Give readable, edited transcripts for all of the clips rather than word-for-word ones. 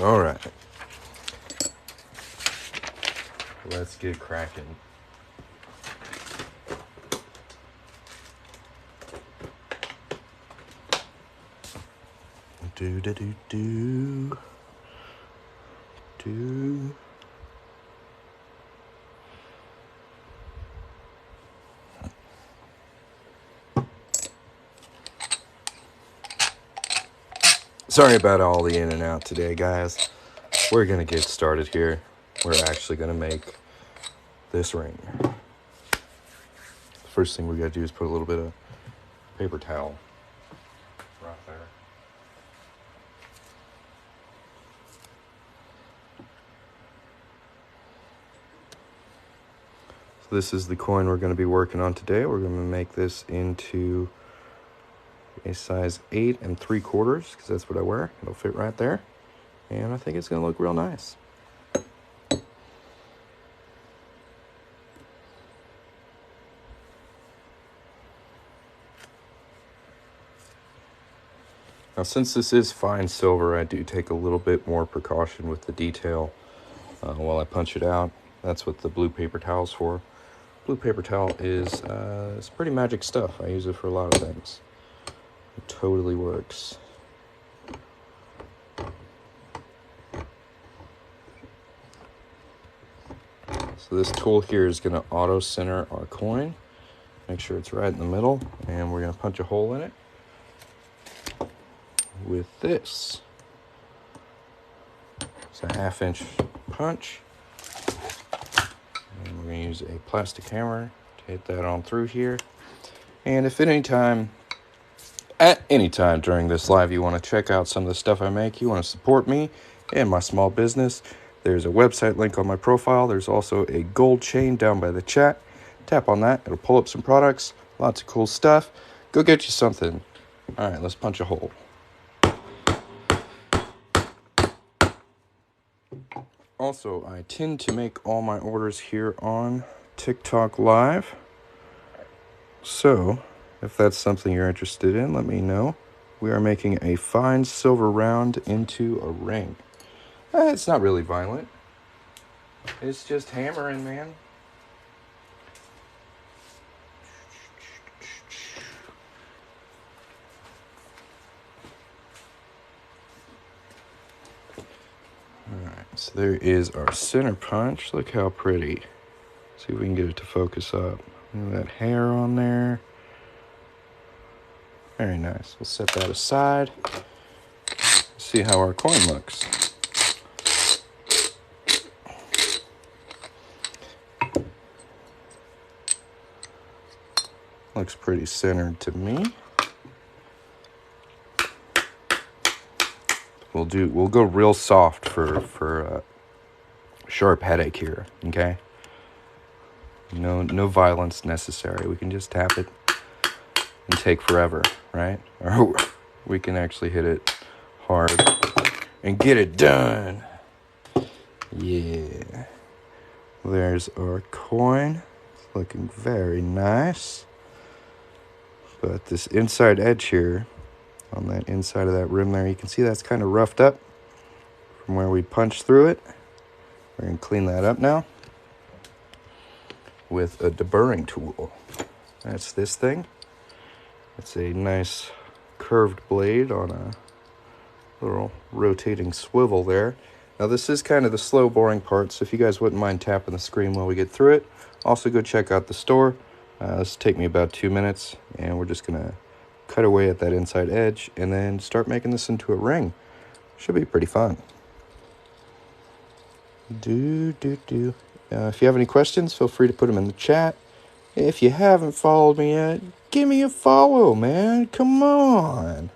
All right. Let's get cracking. Do do do do do. Sorry about all the in and out today, guys. We're gonna get started here. We're actually gonna make this ring. The first thing we gotta do is put a little bit of paper towel right there. So this is the coin we're gonna be working on today. We're gonna make this into a size 8 3/4 because that's what I wear. It'll fit right there, and I think it's gonna look real nice. Now, since this is fine silver, I do take a little bit more precaution with the detail while I punch it out. That's what the blue paper towel's for. Blue paper towel is it's pretty magic stuff. I use it for a lot of things. It totally works. So this tool here is going to auto center our coin. Make sure it's right in the middle, and we're going to punch a hole in it with this. It's a 1/2 inch punch. And we're going to use a plastic hammer to hit that on through here. And if at any time during this live you want to check out some of the stuff I make, you want to support me and my small business, there's a website link on my profile. There's also a gold chain down by the chat. Tap on that. It'll pull up some products. Lots of cool stuff. Go get you something. All right, let's punch a hole. Also, I tend to make all my orders here on TikTok Live. So, if that's something you're interested in, let me know. We are making a fine silver round into a ring. It's not really violent. It's just hammering, man. Alright, so there is our center punch. Look how pretty. See if we can get it to focus up. Look at that hair on there. Very nice. We'll set that aside. See how our coin looks. Looks pretty centered to me. We'll go real soft for sharp headache here, okay? No violence necessary. We can just tap it and take forever, right? Or we can actually hit it hard and get it done. Yeah. There's our coin. It's looking very nice. But this inside edge here, on that inside of that rim there, you can see that's kind of roughed up from where we punched through it. We're going to clean that up now with a deburring tool. That's this thing. It's a nice curved blade on a little rotating swivel there. Now this is kind of the slow boring part, so if you guys wouldn't mind tapping the screen while we get through it. Also go check out the store. This will take me about 2 minutes, and we're just going to cut away at that inside edge and then start making this into a ring. Should be pretty fun. If you have any questions, feel free to put them in the chat. If you haven't followed me yet, give me a follow, man. Come on.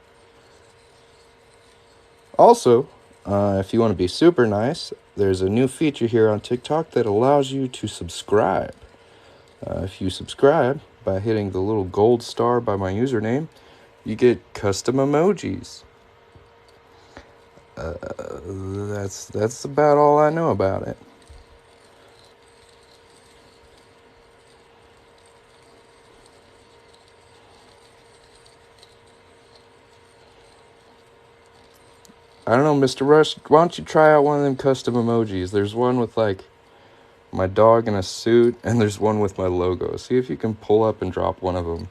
Also, if you want to be super nice, there's a new feature here on TikTok that allows you to subscribe. If you subscribe by hitting the little gold star by my username, you get custom emojis. That's about all I know about it. I don't know, Mr. Rush, why don't you try out one of them custom emojis? There's one with, like, my dog in a suit, and there's one with my logo. See if you can pull up and drop one of them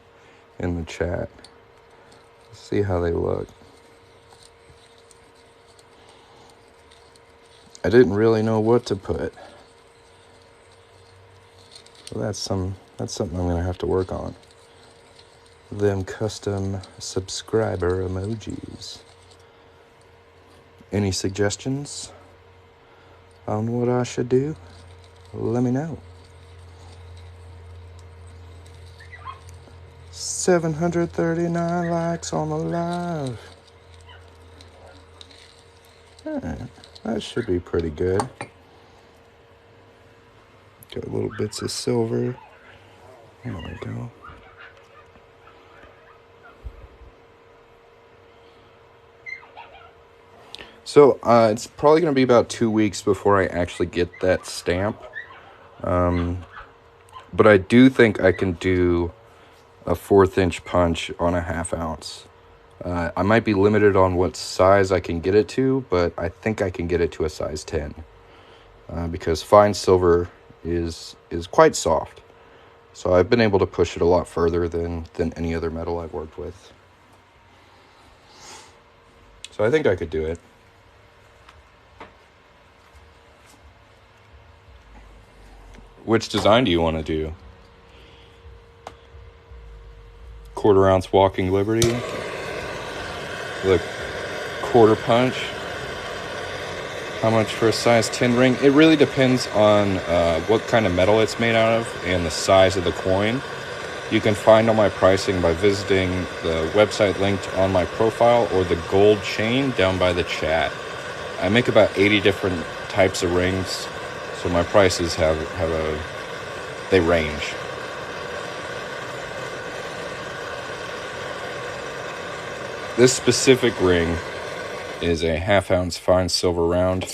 in the chat. See how they look. I didn't really know what to put. So that's something I'm gonna have to work on. Them custom subscriber emojis. Any suggestions on what I should do? Let me know. 739 likes on the live. That should be pretty good. Got little bits of silver. There we go. So it's probably going to be about 2 weeks before I actually get that stamp. But I do think I can do a 1/4 inch punch on a 1/2 ounce. I might be limited on what size I can get it to, but I think I can get it to a size 10. Because fine silver is quite soft. So I've been able to push it a lot further than any other metal I've worked with. So I think I could do it. Which design do you want to do? 1/4 ounce Walking Liberty? The 1/4 punch? How much for a size 10 ring? It really depends on what kind of metal it's made out of and the size of the coin. You can find all my pricing by visiting the website linked on my profile or the gold chain down by the chat. I make about 80 different types of rings, so my prices they range. This specific ring is a 1/2 ounce fine silver round.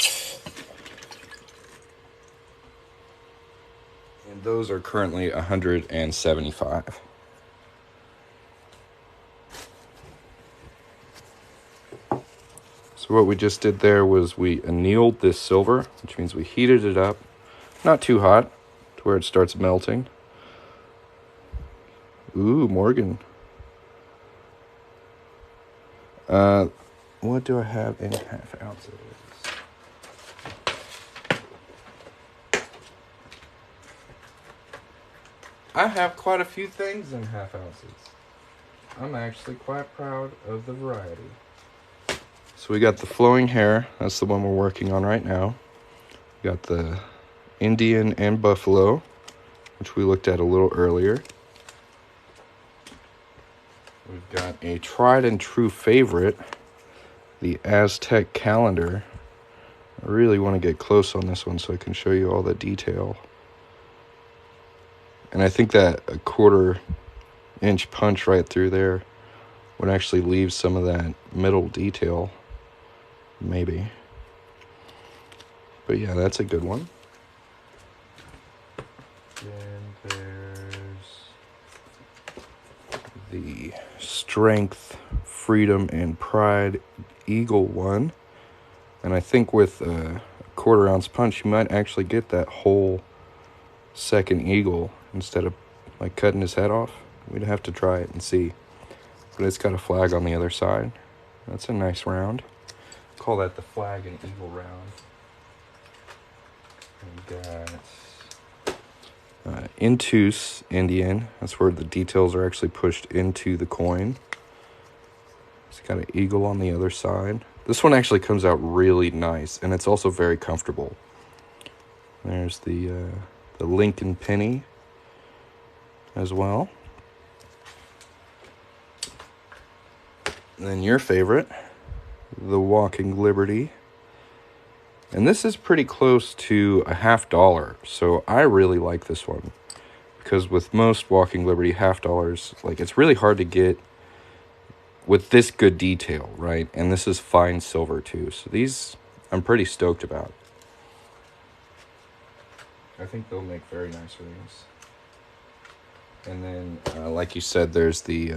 And those are currently $175. So what we just did there was we annealed this silver, which means we heated it up, not too hot, to where it starts melting. Ooh, Morgan. What do I have in 1/2 ounces? I have quite a few things in 1/2 ounces. I'm actually quite proud of the variety. So we got the flowing hair. That's the one we're working on right now. We got the Indian and Buffalo, which we looked at a little earlier. We've got a tried and true favorite, the Aztec calendar. I really want to get close on this one so I can show you all the detail. And I think that a 1/4 inch punch right through there would actually leave some of that middle detail, maybe. But yeah, that's a good one. Then there's the Strength, Freedom, and Pride Eagle one. And I think with a 1/4 ounce punch, you might actually get that whole second eagle instead of like cutting his head off. We'd have to try it and see. But it's got a flag on the other side. That's a nice round. Call that the flag and eagle round. We got Intus Indian. That's where the details are actually pushed into the coin. It's got an eagle on the other side. This one actually comes out really nice, and it's also very comfortable. There's the Lincoln penny as well. And then your favorite, the Walking Liberty. And this is pretty close to a $1/2, so I really like this one. Because with most Walking Liberty $1/2, like, it's really hard to get with this good detail, right? And this is fine silver too, so these I'm pretty stoked about. I think they'll make very nice rings. And then, like you said, there's the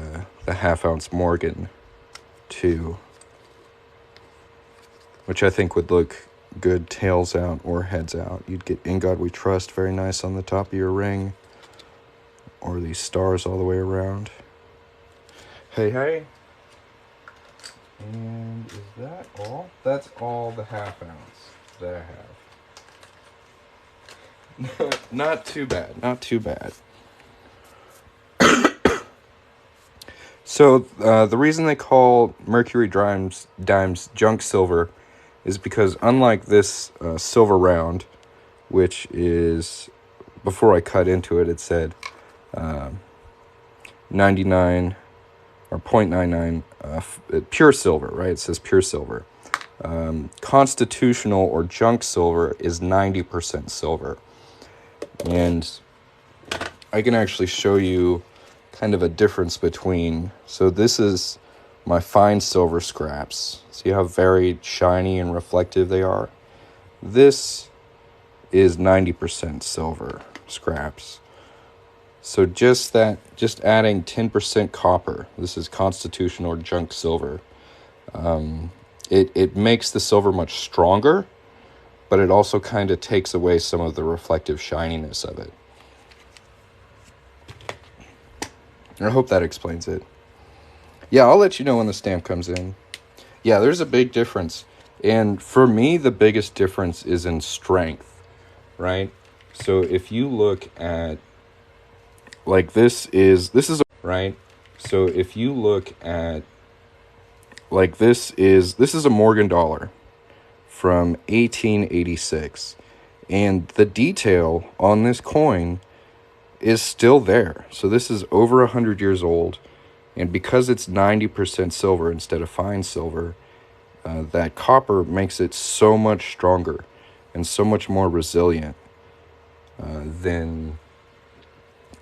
1/2 ounce Morgan too. which I think would look good tails out or heads out. You'd get In God We Trust, very nice on the top of your ring, or these stars all the way around. Hey, hey. And is that all? That's all the half ounce that I have. Not too bad, not too bad. So the reason they call Mercury dimes junk silver is because unlike this silver round, which is, before I cut into it, it said 99 or 0.99 pure silver, right? It says pure silver. Constitutional or junk silver is 90% silver. And I can actually show you kind of a difference between, so this is my fine silver scraps. See how very shiny and reflective they are? This is 90% silver scraps. So just adding 10% copper, this is constitutional or junk silver, it makes the silver much stronger, but it also kind of takes away some of the reflective shininess of it. I hope that explains it. Yeah, I'll let you know when the stamp comes in. Yeah, there's a big difference. And for me, the biggest difference is in strength, right? So if you look at, like this is right? So if you look at, like this is a Morgan dollar from 1886. And the detail on this coin is still there. So this is over 100 years old, and because it's 90% silver instead of fine silver, that copper makes it so much stronger and so much more resilient than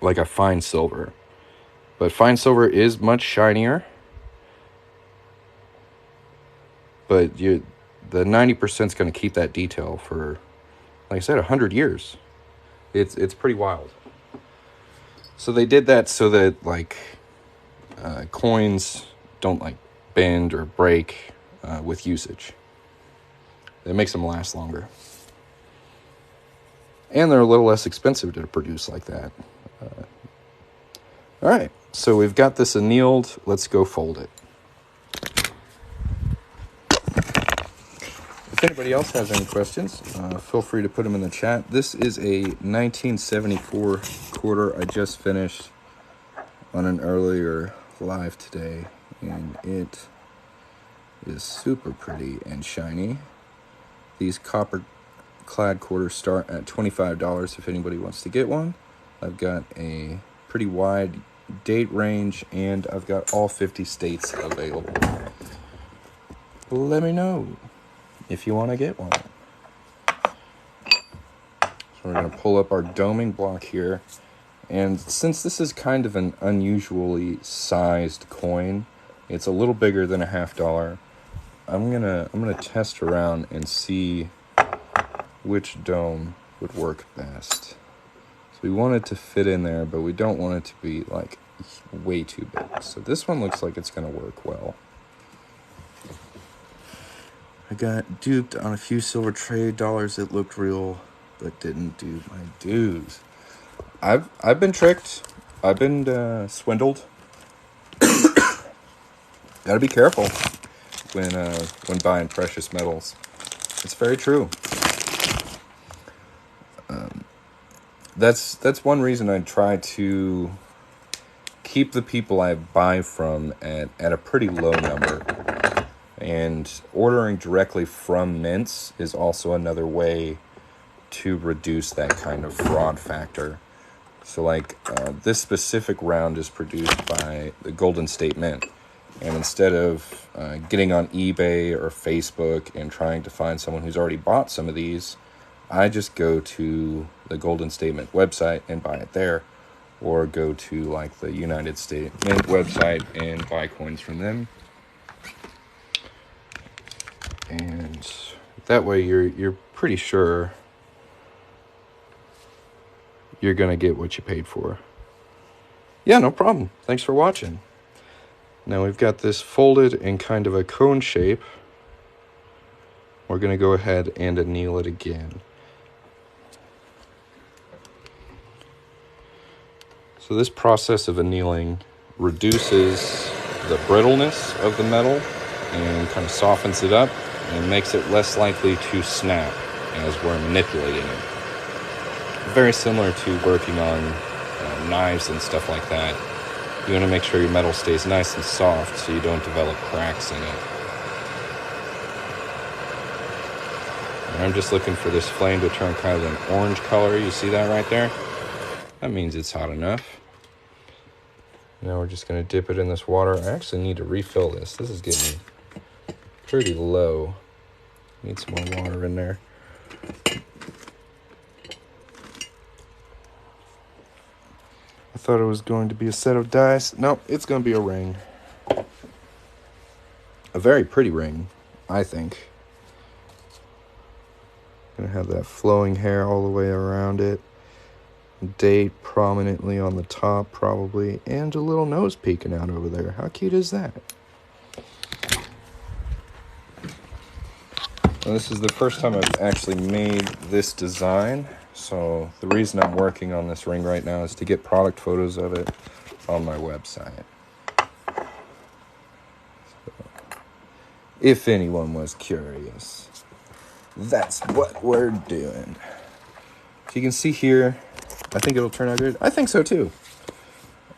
like a fine silver. But fine silver is much shinier, but the 90% is going to keep that detail for, like I said, 100 years. It's pretty wild. So they did that so that like coins don't like bend or break with usage. It makes them last longer. And they're a little less expensive to produce like that. All right, so we've got this annealed. Let's go fold it. If anybody else has any questions, feel free to put them in the chat. This is a 1974 quarter I just finished on an earlier live today, and it is super pretty and shiny. These copper clad quarters start at $25 if anybody wants to get one. I've got a pretty wide date range, and I've got all 50 states available. Let me know if you want to get one. So we're going to pull up our doming block here. And since this is kind of an unusually sized coin, it's a little bigger than a $50. I'm gonna test around and see which dome would work best. So we want it to fit in there, but we don't want it to be like way too big. So this one looks like it's gonna work well. I got duped on a few silver trade dollars that looked real, but didn't do my dues. I've been tricked. I've been swindled. Gotta be careful when buying precious metals. It's very true. That's one reason I try to keep the people I buy from at a pretty low number. And ordering directly from mints is also another way to reduce that kind of fraud factor. So like this specific round is produced by the Golden State Mint. And instead of getting on eBay or Facebook and trying to find someone who's already bought some of these, I just go to the Golden State Mint website and buy it there. Or go to like the United States Mint website and buy coins from them. And that way you're pretty sure you're going to get what you paid for. Yeah, no problem. Thanks for watching. Now we've got this folded in kind of a cone shape. we're going to go ahead and anneal it again. So this process of annealing reduces the brittleness of the metal and kind of softens it up and makes it less likely to snap as we're manipulating it. Very similar to working on knives and stuff like that. You want to make sure your metal stays nice and soft so you don't develop cracks in it. And I'm just looking for this flame to turn kind of an orange color. You see that right there? That means it's hot enough. Now we're just going to dip it in this water. I actually need to refill this. This is getting pretty low. Need some more water in there. I thought it was going to be a set of dice. Nope, it's going to be a ring. A very pretty ring, I think. Going to have that flowing hair all the way around it. Date prominently on the top, probably, and a little nose peeking out over there. How cute is that? Well, this is the first time I've actually made this design, so the reason I'm working on this ring right now is to get product photos of it on my website. So, if anyone was curious, that's what we're doing. So you can see here, I think it'll turn out good. I think so too.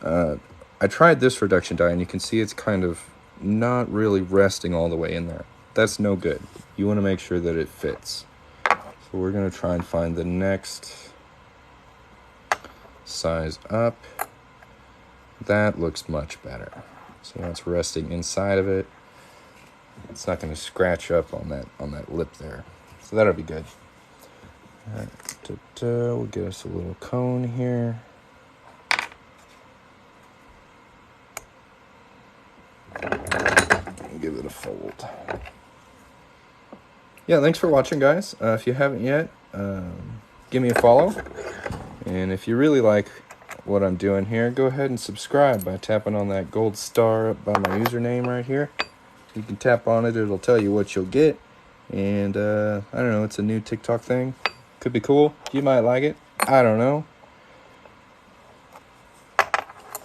I tried this reduction die, and you can see it's kind of not really resting all the way in there. That's no good. You want to make sure that it fits. So we're going to try and find the next size up. That looks much better. So now it's resting inside of it. It's not going to scratch up on that lip there. So that'll be good. All right, we'll get us a little cone here. And give it a fold. Yeah, thanks for watching, guys. If you haven't yet, give me a follow. And if you really like what I'm doing here, go ahead and subscribe by tapping on that gold star up by my username right here. You can tap on it, it'll tell you what you'll get. And I don't know, it's a new TikTok thing. Could be cool. You might like it. I don't know.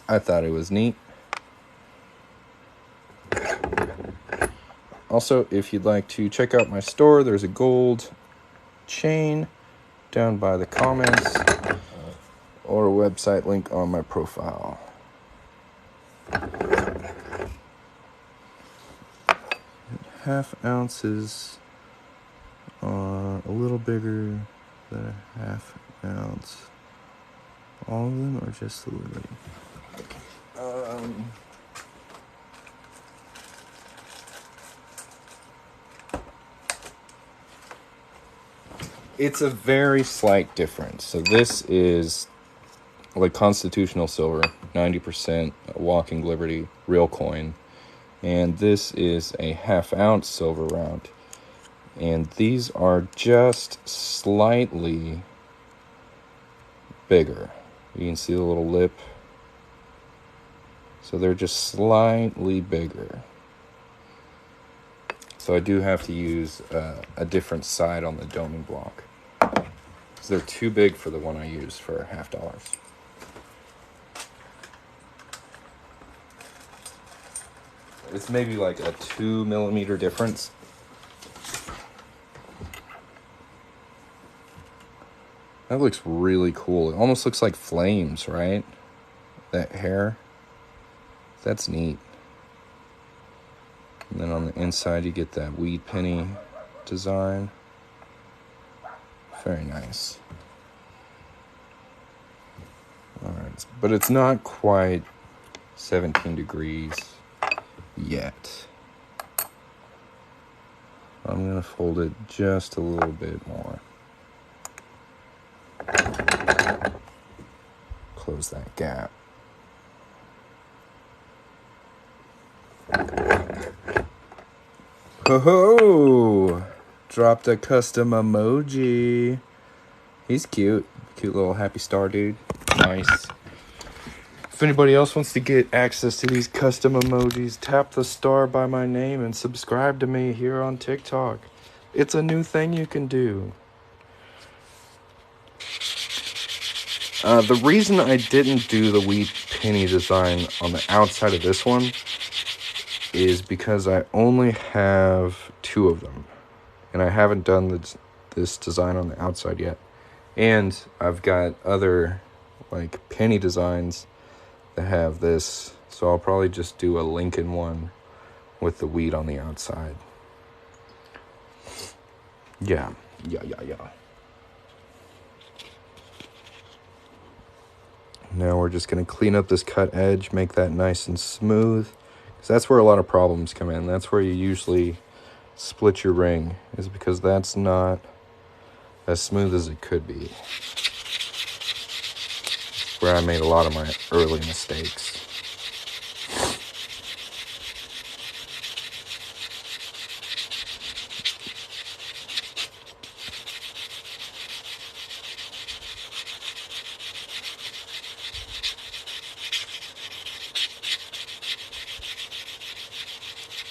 I thought it was neat. Also, if you'd like to check out my store, there's a gold chain down by the comments or a website link on my profile. Half ounces are a little bigger than a half ounce. All of them or just the little? It's a very slight difference. So this is like constitutional silver, 90% walking liberty, real coin. And this is a half ounce silver round. And these are just slightly bigger. You can see the little lip. So they're just slightly bigger. So I do have to use a different side on the doming block, because they're too big for the one I used for $50. It's maybe like a 2 millimeter difference. That looks really cool. It almost looks like flames, right? That hair. That's neat. And then on the inside you get that weed penny design. Very nice. Alright, but it's not quite 17 degrees yet. I'm going to fold it just a little bit more. Close that gap. Ho-ho! Dropped a custom emoji. He's cute. Cute little happy star dude. Nice. If anybody else wants to get access to these custom emojis, tap the star by my name and subscribe to me here on TikTok. It's a new thing you can do. The reason I didn't do the wheat penny design on the outside of this one is because I only have 2 of them. And I haven't done this design on the outside yet. And I've got other, like, penny designs that have this. So I'll probably just do a Lincoln one with the wheat on the outside. Yeah. Now we're just going to clean up this cut edge, make that nice and smooth. Because that's where a lot of problems come in. That's where you usually split your ring, is because that's not as smooth as it could be. It's where I made a lot of my early mistakes.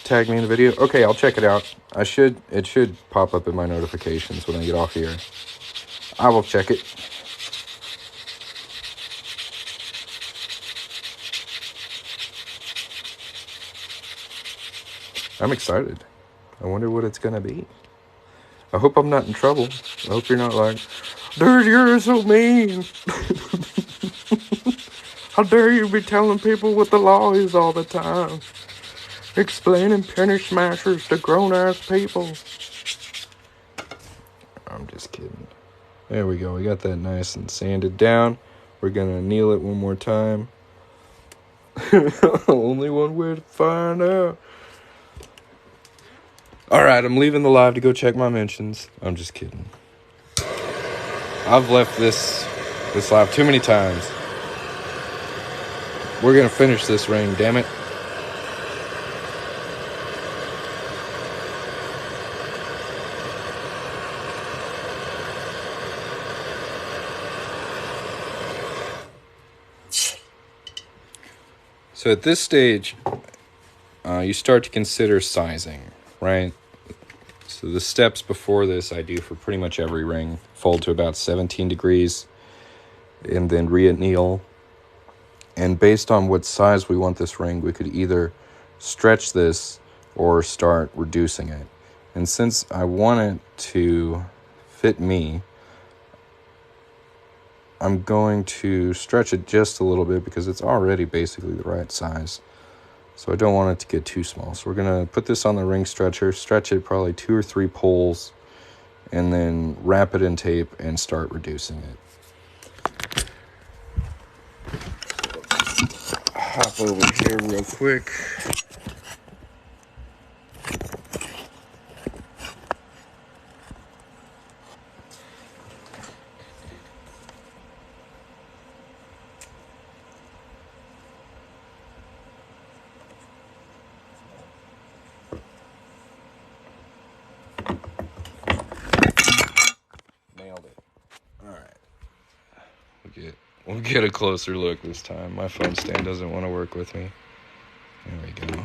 Tag me in the video. Okay, I'll check it out. It should pop up in my notifications when I get off here. I will check it. I'm excited. I wonder what it's gonna be. I hope I'm not in trouble. I hope you're not like, dude, you're so mean. How dare you be telling people what the law is all the time? Explaining penny smashers to grown-ass people. I'm just kidding. There we go. We got that nice and sanded down. We're going to anneal it one more time. Only one way to find out. Alright, I'm leaving the live to go check my mentions. I'm just kidding. I've left this live too many times. We're going to finish this ring, damn it. So at this stage, you start to consider sizing, right? So the steps before this I do for pretty much every ring. Fold to about 17 degrees and then re-anneal. And based on what size we want this ring, we could either stretch this or start reducing it. And since I want it to fit me, I'm going to stretch it just a little bit because it's already basically the right size. So I don't want it to get too small. So we're going to put this on the ring stretcher, stretch it probably 2 or 3 pulls, and then wrap it in tape and start reducing it. Hop over here real quick. Nailed it. All right. We'll get a closer look this time. My phone stand doesn't want to work with me. There we go.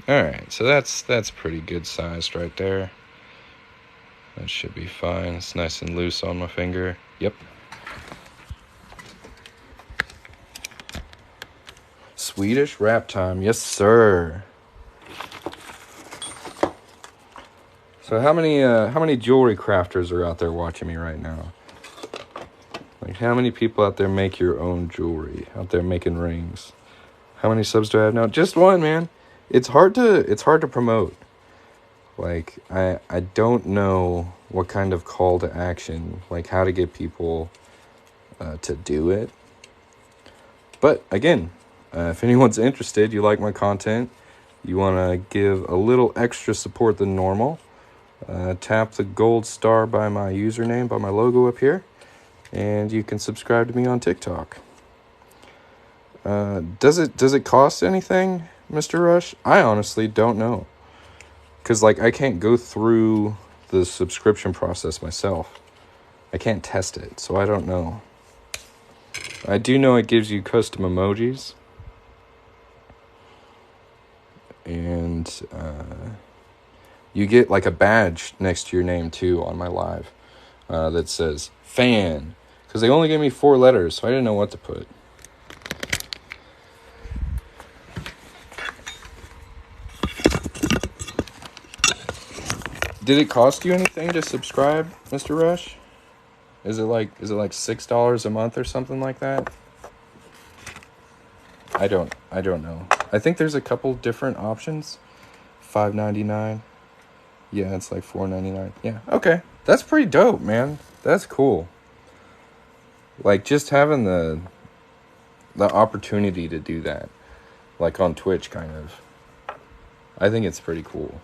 Alright, so that's pretty good sized right there. That should be fine. It's nice and loose on my finger. Yep. Swedish wrap time. Yes, sir. So how many jewelry crafters are out there watching me right now? Like, how many people out there make your own jewelry? Out there making rings? How many subs do I have now? Just one, man. It's hard to promote. Like, I don't know what kind of call to action, like how to get people to do it. But again, if anyone's interested, you like my content, you want to give a little extra support than normal, tap the gold star by my username, by my logo up here, and you can subscribe to me on TikTok. Does it cost anything, Mr. Rush? I honestly don't know. Because, like, I can't go through the subscription process myself. I can't test it, so I don't know. I do know it gives you custom emojis. and you get like a badge next to your name too on my live that says fan, because they only gave me 4 letters, so I didn't know what to put. Did it cost you anything to subscribe, Mr. Rush? Is it like $6 a month or something like that? I don't know. I think there's a couple different options. $5.99. Yeah, it's like $4.99. Yeah, okay. That's pretty dope, man. That's cool. Like, just having the opportunity to do that, like on Twitch, kind of. I think it's pretty cool.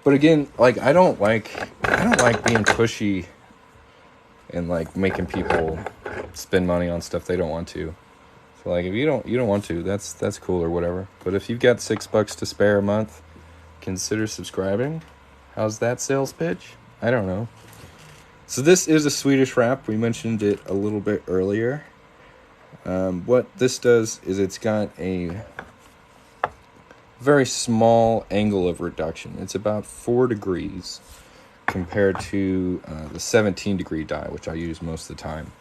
But again, like, I don't like being pushy and like making people spend money on stuff they don't want to. So like, if you don't want to, that's cool or whatever. But if you've got $6 to spare a month, consider subscribing. How's that sales pitch? I don't know. So this is a Swedish wrap. We mentioned it a little bit earlier. What this does is it's got a very small angle of reduction. It's about 4 degrees compared to the 17-degree die, which I use most of the time.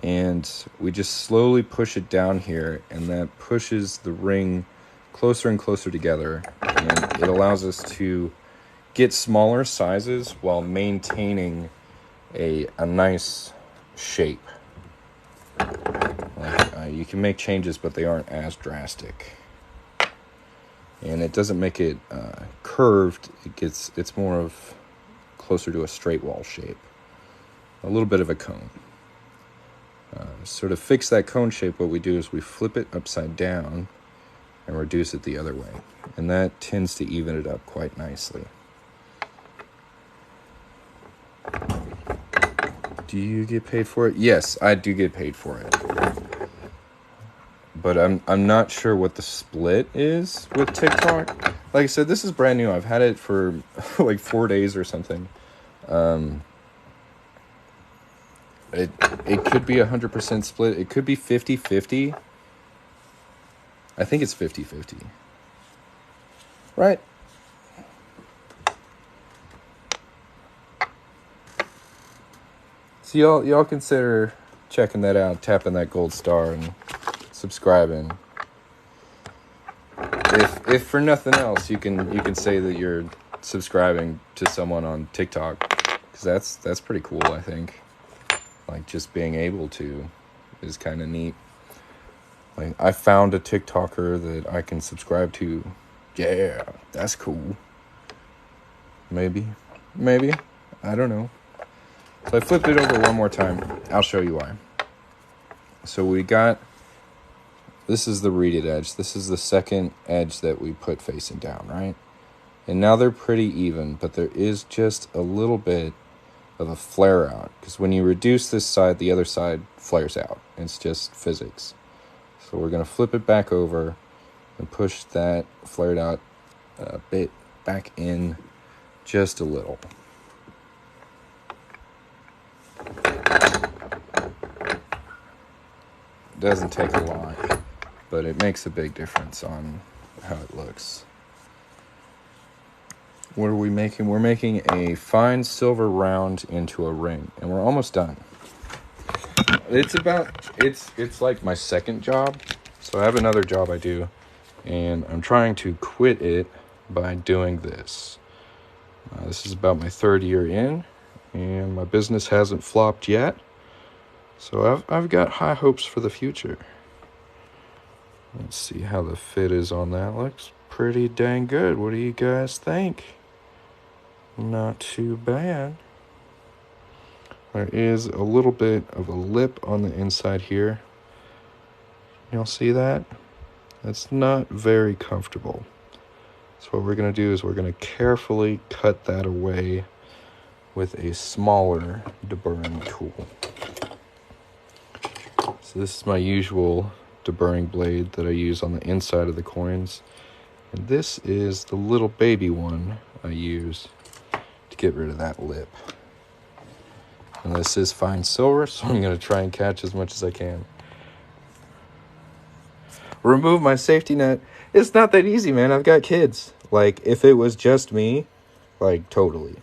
And we just slowly push it down here, and that pushes the ring closer and closer together, and it allows us to get smaller sizes while maintaining a nice shape. Like, you can make changes, but they aren't as drastic. And it doesn't make it curved. It's more of closer to a straight wall shape. A little bit of a cone. So to fix that cone shape, what we do is we flip it upside down and reduce it the other way. And that tends to even it up quite nicely. Do you get paid for it? Yes, I do get paid for it. But I'm not sure what the split is with TikTok. Like I said, this is brand new. I've had it for like 4 days or something. It could be 100% split. It could be 50-50. I think it's 50-50. Right? So y'all consider checking that out, tapping that gold star, and subscribing. If for nothing else, you can say that you're subscribing to someone on TikTok, because that's pretty cool. I think, like, just being able to is kind of neat. Like, I found a TikToker that I can subscribe to. Yeah, that's cool. Maybe, I don't know. So I flipped it over one more time. I'll show you why. So we got, this is the reeded edge. This is the second edge that we put facing down, right? And now they're pretty even, but there is just a little bit of a flare out, because when you reduce this side, the other side flares out. It's just physics. So we're going to flip it back over and push that flared out bit back in just a little. Doesn't take a lot, but it makes a big difference on how it looks. What are we making? We're making a fine silver round into a ring, and we're almost done. It's like my second job. So I have another job I do, and I'm trying to quit it by doing this. This is about my 3rd year in, and my business hasn't flopped yet. So I've got high hopes for the future. Let's see how the fit is on that. Looks pretty dang good. What do you guys think? Not too bad. There is a little bit of a lip on the inside here. Y'all see that? That's not very comfortable. So what we're going to do is we're going to carefully cut that away with a smaller deburring tool. So this is my usual deburring blade that I use on the inside of the coins. And this is the little baby one I use to get rid of that lip. And this is fine silver, so I'm going to try and catch as much as I can. remove my safety net. It's not that easy, man. I've got kids. Like, if it was just me, like, totally.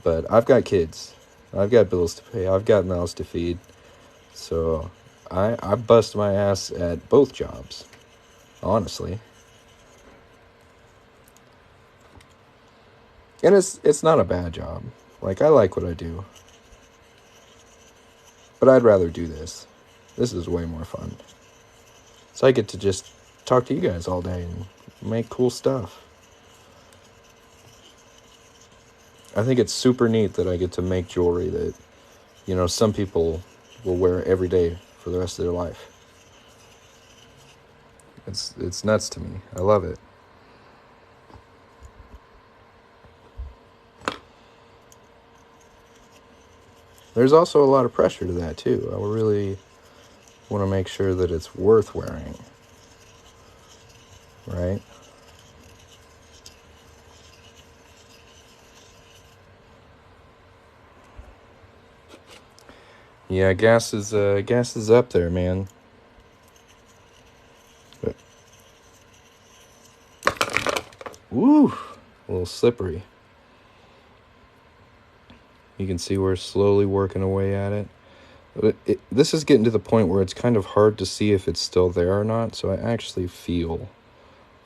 But I've got kids. I've got bills to pay. I've got mouths to feed. So I bust my ass at both jobs, honestly. And it's not a bad job. Like, I like what I do. But I'd rather do this. This is way more fun. So I get to just talk to you guys all day and make cool stuff. I think it's super neat that I get to make jewelry that, you know, some people will wear every day for the rest of their life. It's nuts to me. I love it. There's also a lot of pressure to that too. I really want to make sure that it's worth wearing. Right? Yeah, gas is up there, man. But, woo, a little slippery. You can see we're slowly working away at it. But this is getting to the point where it's kind of hard to see if it's still there or not, so I actually feel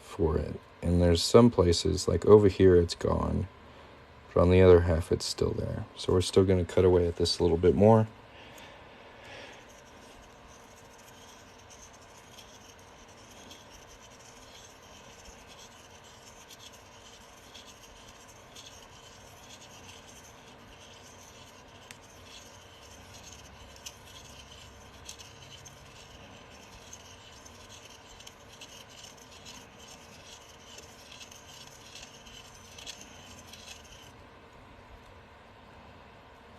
for it. And there's some places, like over here, it's gone. But on the other half, it's still there. So we're still going to cut away at this a little bit more.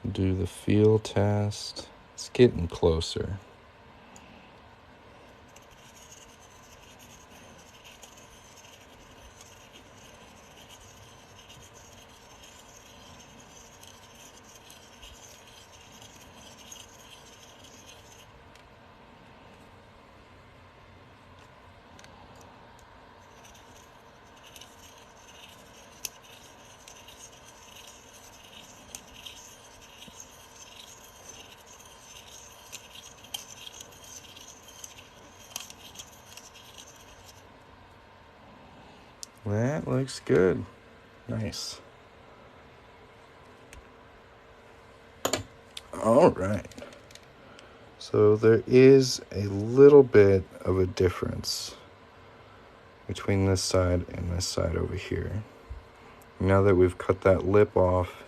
Do the feel test. It's getting closer. That looks good. Nice. All right. So there is a little bit of a difference between this side and this side over here. Now that we've cut that lip off,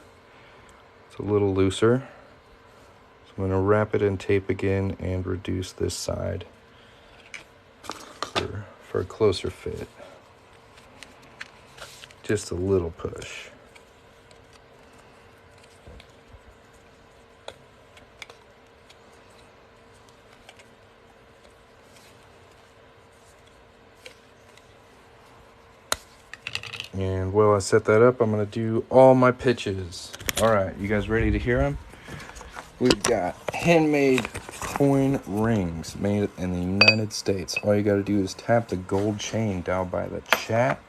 it's a little looser. So I'm going to wrap it in tape again and reduce this side for a closer fit. Just a little push. And while I set that up, I'm going to do all my pitches. All right, you guys ready to hear them? We've got handmade coin rings made in the United States. All you got to do is tap the gold chain down by the chat.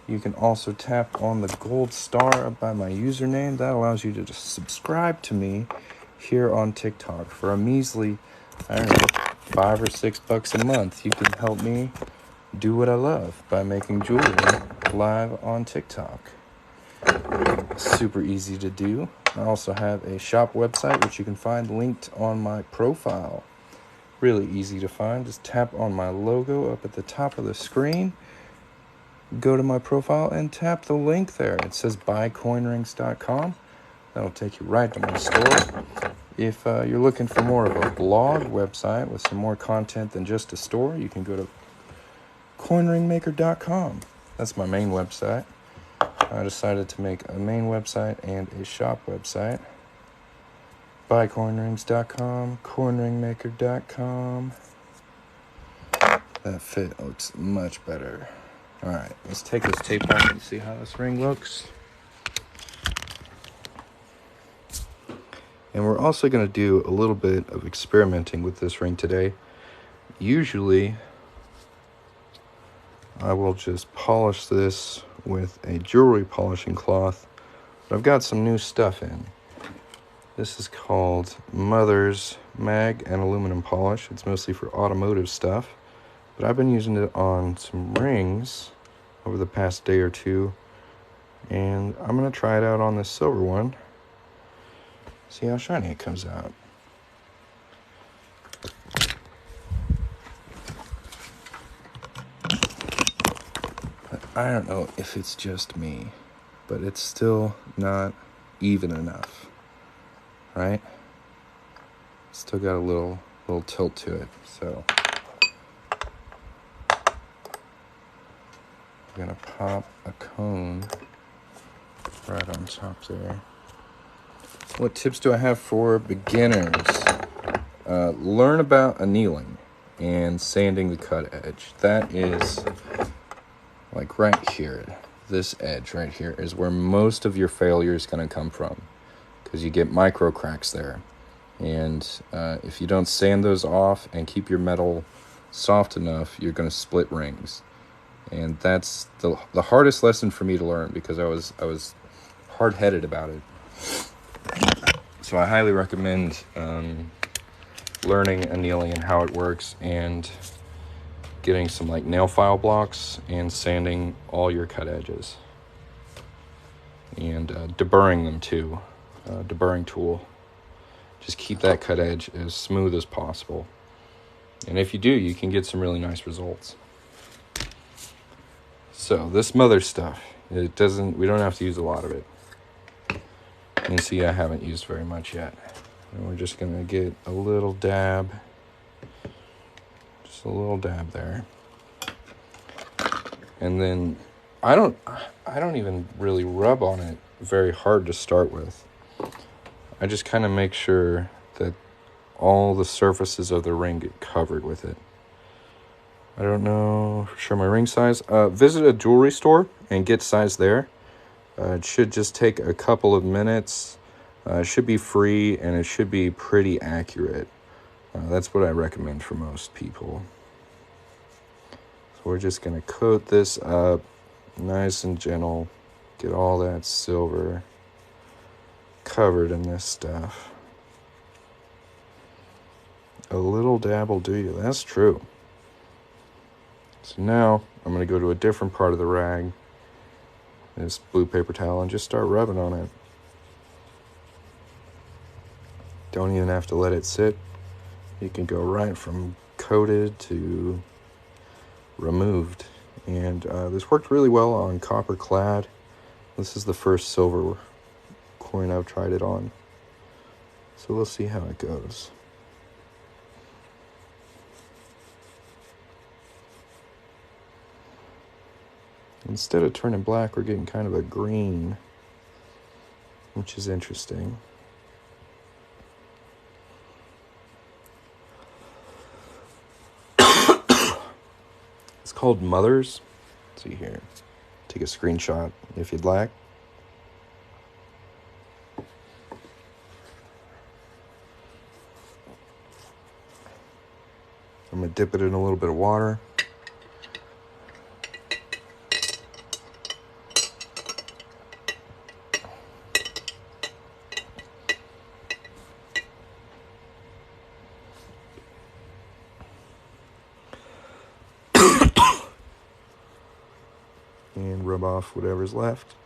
You can also tap on the gold star by my username. That allows you to just subscribe to me here on TikTok for a measly, I don't know, $5 or $6 a month. You can help me do what I love by making jewelry live on TikTok. Super easy to do. I also have a shop website, which you can find linked on my profile. Really easy to find. Just tap on my logo up at the top of the screen. Go to my profile and tap the link there. It says buycoinrings.com. That'll take you right to my store. If you're looking for more of a blog website with some more content than just a store, you can go to coinringmaker.com. That's my main website. I decided to make a main website and a shop website. Buycoinrings.com, coinringmaker.com. That fit looks much better. All right, let's take this tape off and see how this ring looks. And we're also going to do a little bit of experimenting with this ring today. Usually, I will just polish this with a jewelry polishing cloth. But I've got some new stuff in. This is called Mother's Mag and Aluminum Polish. It's mostly for automotive stuff, but I've been using it on some rings over the past day or two, and I'm going to try it out on this silver one, see how shiny it comes out. But I don't know if it's just me, but it's still not even enough, right? Still got a little tilt to it, so I'm gonna pop a cone right on top there. What tips do I have for beginners? Learn about annealing and sanding the cut edge. That is like right here. This edge right here is where most of your failure is going to come from, because you get micro cracks there. And if you don't sand those off and keep your metal soft enough, you're going to split rings. And that's the hardest lesson for me to learn, because I was hard-headed about it. So I highly recommend learning annealing and how it works, and getting some like nail file blocks and sanding all your cut edges, and deburring them too. Deburring tool. Just keep that cut edge as smooth as possible. And if you do, you can get some really nice results. So this Mother stuff, we don't have to use a lot of it. You can see I haven't used very much yet. And we're just gonna get a little dab. Just a little dab there. And then I don't even really rub on it very hard to start with. I just kind of make sure that all the surfaces of the ring get covered with it. I don't know for sure my ring size. Visit a jewelry store and get size there. It should just take a couple of minutes. It should be free, and it should be pretty accurate. That's what I recommend for most people. So we're just going to coat this up nice and gentle. Get all that silver covered in this stuff. A little dab will do you. That's true. So now I'm going to go to a different part of the rag, this blue paper towel, and just start rubbing on it. Don't even have to let it sit. You can go right from coated to removed. And this worked really well on copper clad. This is the first silver coin I've tried it on. So we'll see how it goes. Instead of turning black, we're getting kind of a green, which is interesting. It's called Mother's. Let's see here. Take a screenshot if you'd like. I'm going to dip it in a little bit of water. And rub off whatever's left.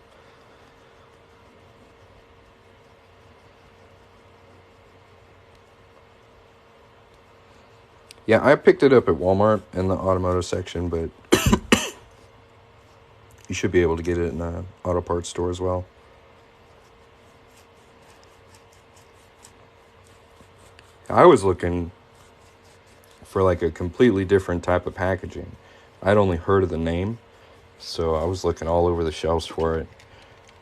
Yeah, I picked it up at Walmart in the automotive section, but you should be able to get it in an auto parts store as well. I was looking for like a completely different type of packaging. I'd only heard of the name, so I was looking all over the shelves for it.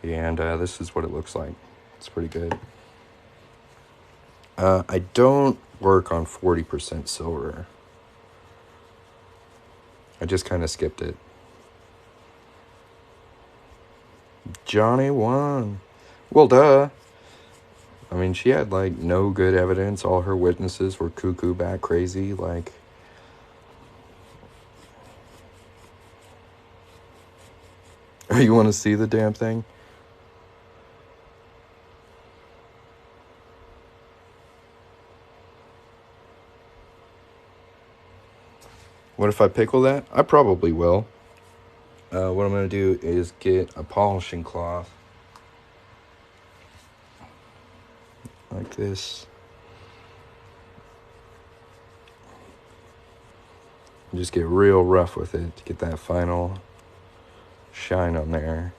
And this is what it looks like. It's pretty good. I don't work on 40% silver. I just kind of skipped it. Johnny won. Well, duh. I mean, she had, like, no good evidence. All her witnesses were cuckoo bat crazy. Like, You want to see the damn thing? What if I pickle that? I probably will. What I'm going to do is get a polishing cloth. Like this. And just get real rough with it to get that final shine on there.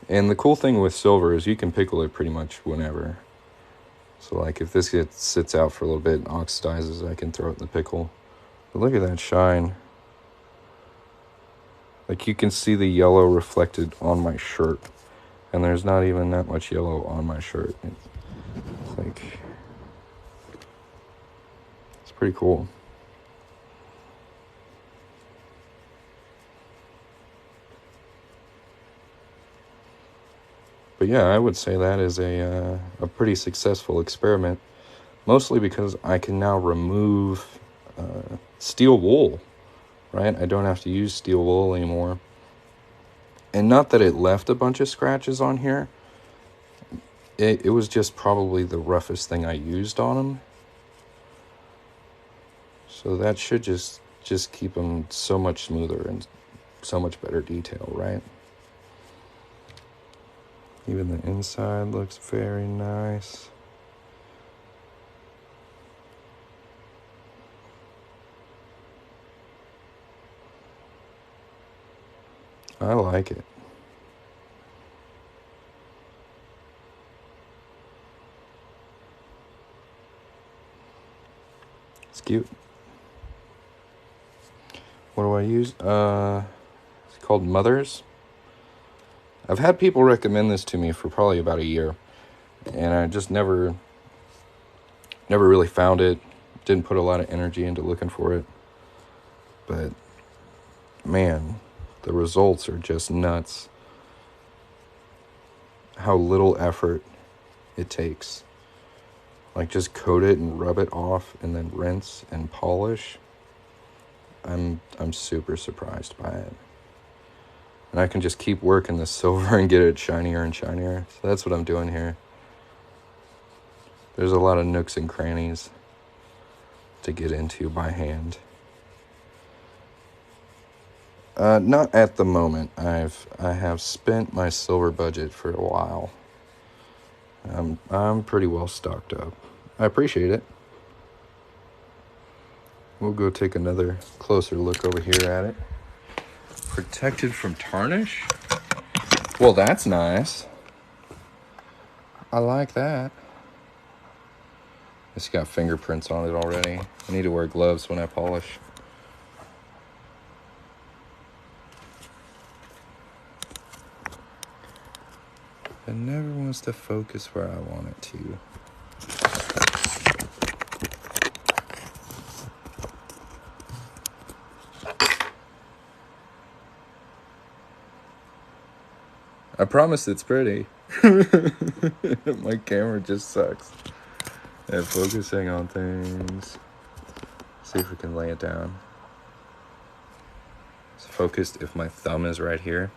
And the cool thing with silver is you can pickle it pretty much whenever. So like if this sits out for a little bit and oxidizes, I can throw it in the pickle. But look at that shine. Like you can see the yellow reflected on my shirt. And there's not even that much yellow on my shirt. It's like, it's pretty cool. But yeah, I would say that is a pretty successful experiment. Mostly because I can now remove steel wool, right? I don't have to use steel wool anymore. And not that it left a bunch of scratches on here. It was just probably the roughest thing I used on them. So that should just keep them so much smoother and so much better detail, right? Even the inside looks very nice. I like it. It's cute. What do I use? It's called Mothers. I've had people recommend this to me for probably about a year, and I just never really found it. Didn't put a lot of energy into looking for it. But man, the results are just nuts. How little effort it takes. Like just coat it and rub it off and then rinse and polish. I'm super surprised by it. And I can just keep working the silver and get it shinier and shinier. So that's what I'm doing here. There's a lot of nooks and crannies to get into by hand. Not at the moment. I have spent my silver budget for a while. I'm pretty well stocked up. I appreciate it. We'll go take another closer look over here at it. Protected from tarnish? Well, that's nice. I like that. It's got fingerprints on it already. I need to wear gloves when I polish. It never wants to focus where I want it to. I promise it's pretty. My camera just sucks at focusing on things. See if we can lay it down. It's focused if my thumb is right here.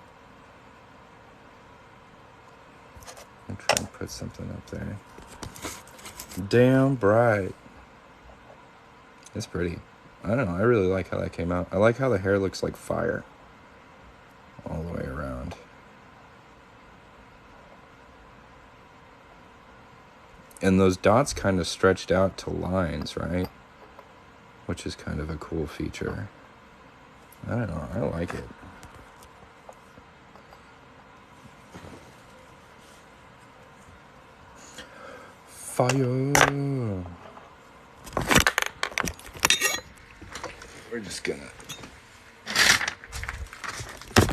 I'm trying to put something up there. Damn bright. It's pretty. I don't know. I really like how that came out. I like how the hair looks like fire all the way around. And those dots kind of stretched out to lines, right? Which is kind of a cool feature. I don't know. I like it. Fire. We're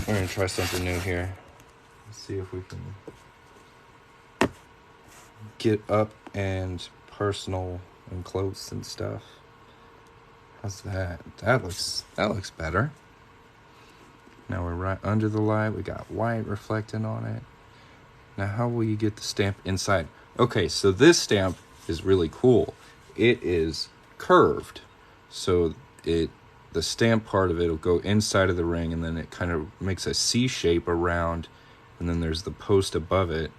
gonna try something new here. Let's see if we can get up and personal and close and stuff. How's that? That looks better. Now we're right under the light. We got white reflecting on it. Now how will you get the stamp inside? Okay, so this stamp is really cool. It is curved. So the stamp part of it will go inside of the ring, and then it kind of makes a C shape around, and then there's the post above it,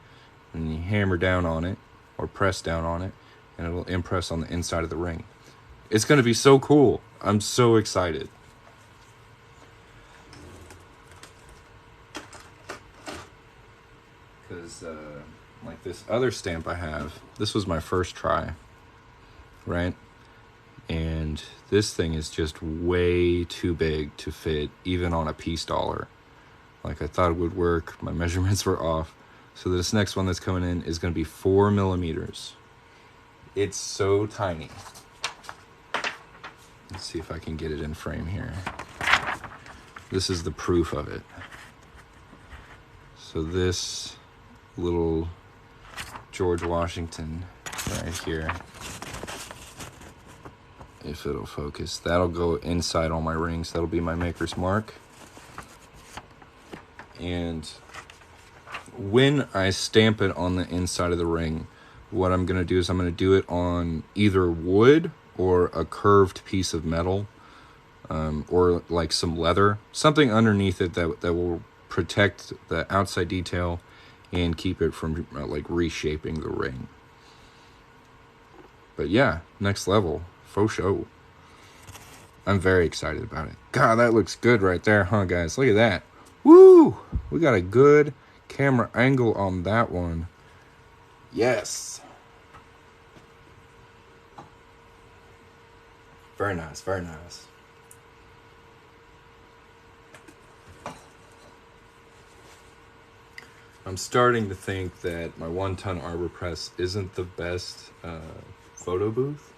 and you hammer down on it or press down on it, and it'll impress on the inside of the ring. It's going to be so cool. I'm so excited. Because like this other stamp I have, this was my first try, right? And this thing is just way too big to fit even on a piece dollar. Like I thought it would work. My measurements were off. So this next one that's coming in is going to be 4 millimeters. It's so tiny. Let's see if I can get it in frame here. This is the proof of it. So this little George Washington right here, if it'll focus, that'll go inside all my rings. That'll be my maker's mark. And when I stamp it on the inside of the ring, what I'm going to do is I'm going to do it on either wood or a curved piece of metal, or like some leather, something underneath it that will protect the outside detail and keep it from like reshaping the ring. But yeah, next level, faux show. I'm very excited about it. God, that looks good right there, huh, guys? Look at that. Woo! We got a good camera angle on that one. Yes. Very nice, very nice. I'm starting to think that my 1-ton Arbor Press isn't the best photo booth.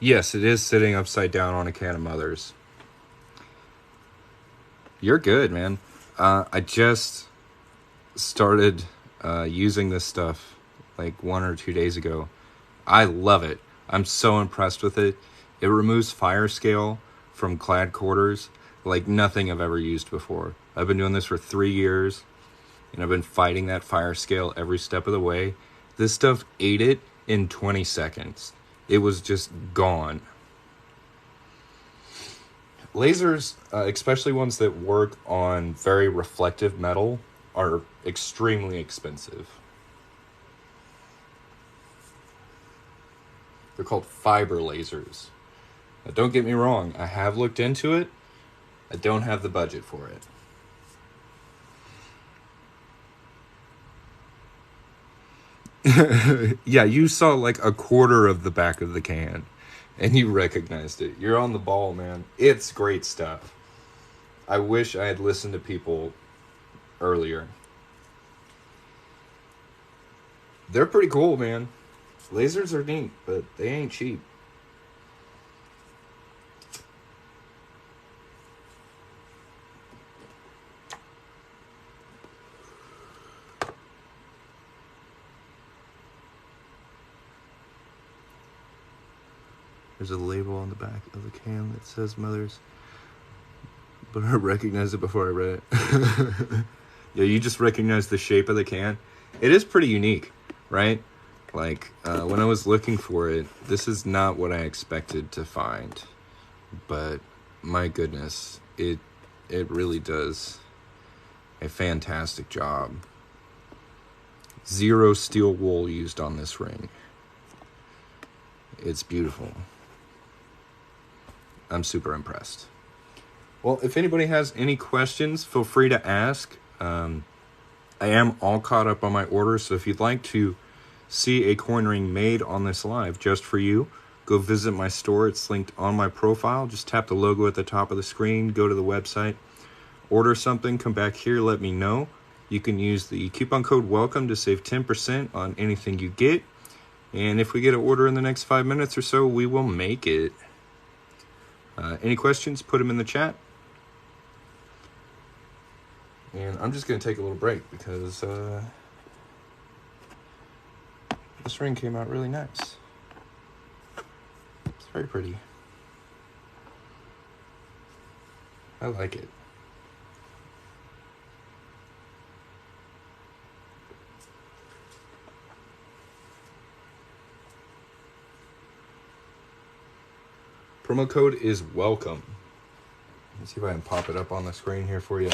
Yes, it is sitting upside down on a can of Mother's. You're good, man. I just started using this stuff like 1 or 2 days ago. I love it. I'm so impressed with it. It removes fire scale from clad quarters like nothing I've ever used before. I've been doing this for 3 years, and I've been fighting that fire scale every step of the way. This stuff ate it in 20 seconds. It was just gone. Lasers, especially ones that work on very reflective metal, are extremely expensive. They're called fiber lasers. Now, don't get me wrong, I have looked into it. I don't have the budget for it. Yeah, you saw like a quarter of the back of the can and you recognized it. You're on the ball, man. It's great stuff. I wish I had listened to people earlier. They're pretty cool, man. Lasers are neat, but they ain't cheap. There's a label on the back of the can that says Mother's, but I recognized it before I read it. Yeah, you just recognize the shape of the can. It is pretty unique, right? Like, when I was looking for it, this is not what I expected to find. But, my goodness, it really does a fantastic job. 0 steel wool used on this ring. It's beautiful. I'm super impressed. Well, if anybody has any questions, feel free to ask. I am all caught up on my orders, so if you'd like to see a coin ring made on this live just for you, go visit my store. It's linked on my profile. Just tap the logo at the top of the screen, go to the website, order something, come back here, let me know. You can use the coupon code WELCOME to save 10% on anything you get. And if we get an order in the next 5 minutes or so, we will make it. Any questions, put them in the chat. And I'm just going to take a little break because this ring came out really nice. It's very pretty. I like it. Promo code is welcome. Let's see if I can pop it up on the screen here for you.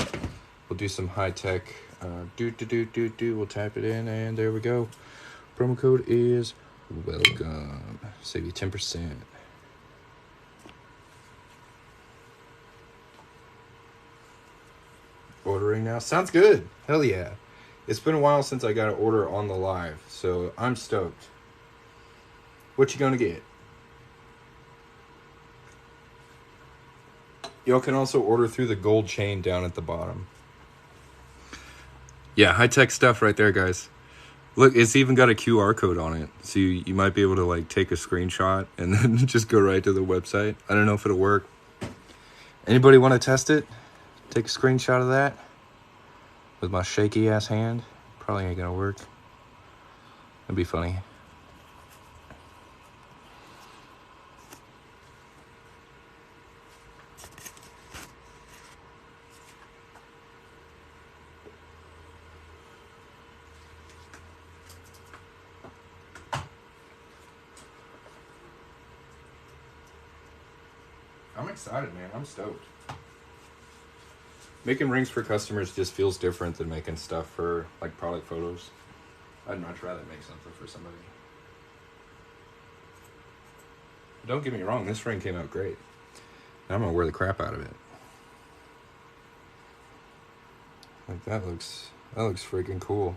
We'll do some high tech. We'll tap it in, and there we go. Promo code is welcome. Save you 10%. Ordering now. Sounds good. Hell yeah. It's been a while since I got an order on the live, so I'm stoked. What you gonna get? Y'all can also order through the gold chain down at the bottom. Yeah, high-tech stuff right there, guys. Look, it's even got a QR code on it. So you might be able to, like, take a screenshot and then just go right to the website. I don't know if it'll work. Anybody want to test it? Take a screenshot of that with my shaky-ass hand. Probably ain't gonna work. That'd be funny. I'm excited, man. I'm stoked. Making rings for customers just feels different than making stuff for, like, product photos. I'd much rather make something for somebody. Don't get me wrong, this ring came out great. I'm gonna wear the crap out of it. Like, that looks freaking cool.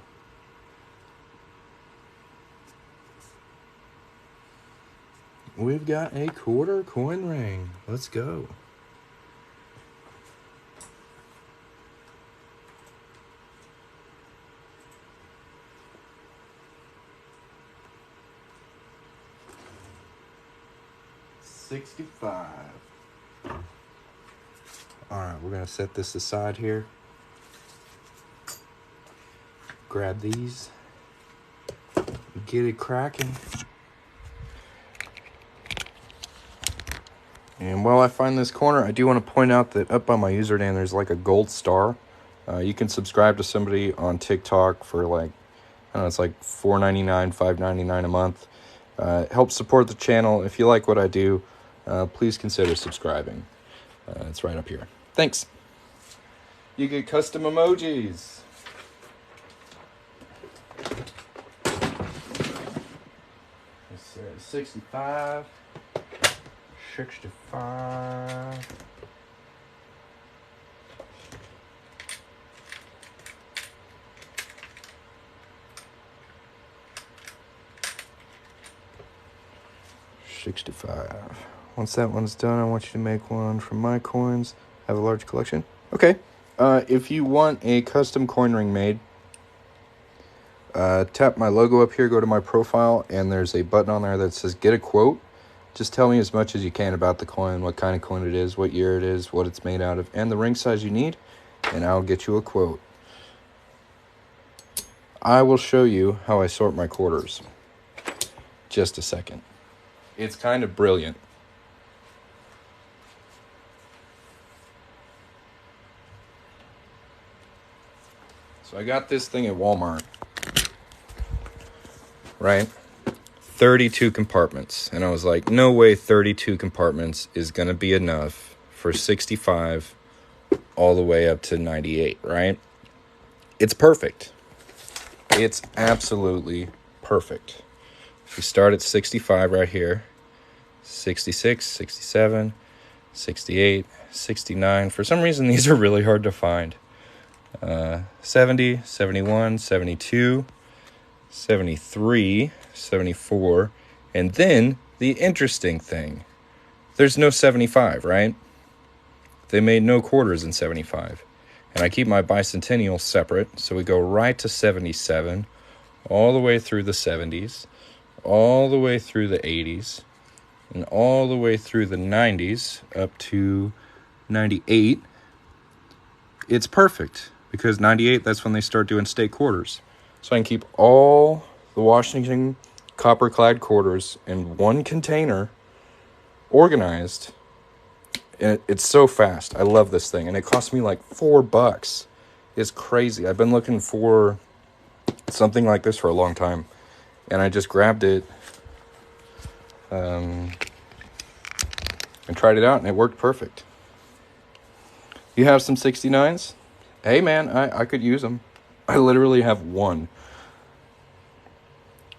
We've got a quarter coin ring. Let's go. $65. All right, we're gonna set this aside here. Grab these. Get it cracking. And while I find this corner, I do want to point out that up on my username, there's like a gold star. You can subscribe to somebody on TikTok for like, I don't know, it's like $4.99, $5.99 a month. Help support the channel. If you like what I do, please consider subscribing. It's right up here. Thanks. You get custom emojis. Let's see, 65. 65. Once that one's done, I want you to make one from my coins. Have a large collection. Okay. If you want a custom coin ring made, tap my logo up here, go to my profile, and there's a button on there that says get a quote. Just tell me as much as you can about the coin, what kind of coin it is, what year it is, what it's made out of, and the ring size you need, and I'll get you a quote. I will show you how I sort my quarters. Just a second. It's kind of brilliant. So I got this thing at Walmart, right? 32 compartments. And I was like, no way 32 compartments is going to be enough for 65 all the way up to 98, right? It's perfect. It's absolutely perfect. If you start at 65 right here, 66, 67, 68, 69. For some reason, these are really hard to find. 70, 71, 72, 73, 74, and then the interesting thing, there's no 75, right? They made no quarters in 75. And I keep my bicentennial separate, so we go right to 77, all the way through the 70s, all the way through the 80s and all the way through the 90s up to 98, it's perfect because 98, that's when they start doing state quarters. So I can keep all the Washington copper-clad quarters in one container, organized, and it's so fast. I love this thing, and it cost me like $4. It's crazy. I've been looking for something like this for a long time, and I just grabbed it and tried it out, and it worked perfect. You have some 69s? Hey man, I could use them. I literally have one.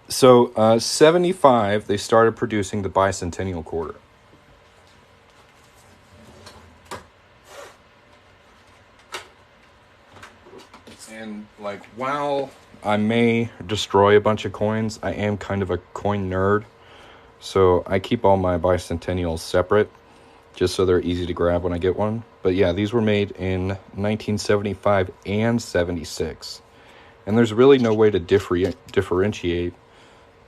So 75, they started producing the bicentennial quarter. And like, while I may destroy a bunch of coins, I am kind of a coin nerd. So I keep all my bicentennials separate, just so they're easy to grab when I get one. But yeah, these were made in 1975 and 76. And there's really no way to differentiate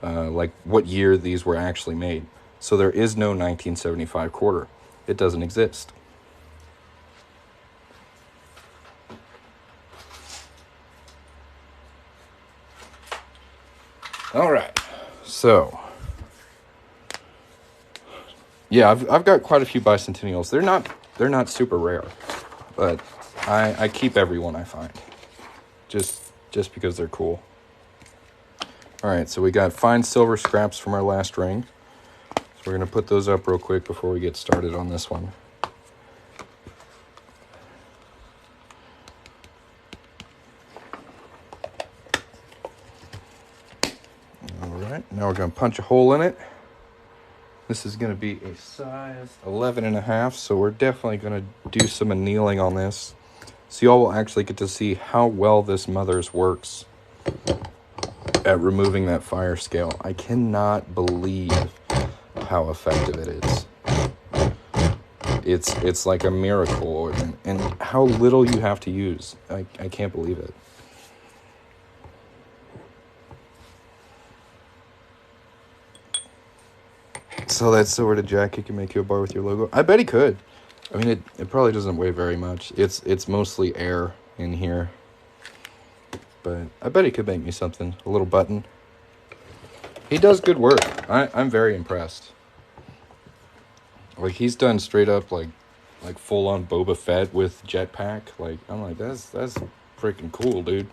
like what year these were actually made. So there is no 1975 quarter. It doesn't exist. All right, so yeah, I've got quite a few bicentennials. They're not super rare, but I keep every one I find, just because they're cool. All right, so we got fine silver scraps from our last ring. So we're gonna put those up real quick before we get started on this one. All right, now we're gonna punch a hole in it. This is gonna be a size 11.5, so we're definitely gonna do some annealing on this. So y'all will actually get to see how well this Mother's works at removing that fire scale. I cannot believe how effective it is. It's like a miracle, and how little you have to use. I can't believe it. So that silver to jack, it can make you a bar with your logo. I bet he could. I mean, it probably doesn't weigh very much. It's mostly air in here. But I bet he could make me something. A little button. He does good work. I'm very impressed. Like, he's done straight up, like full on Boba Fett with jetpack. Like, I'm like, that's freaking cool, dude.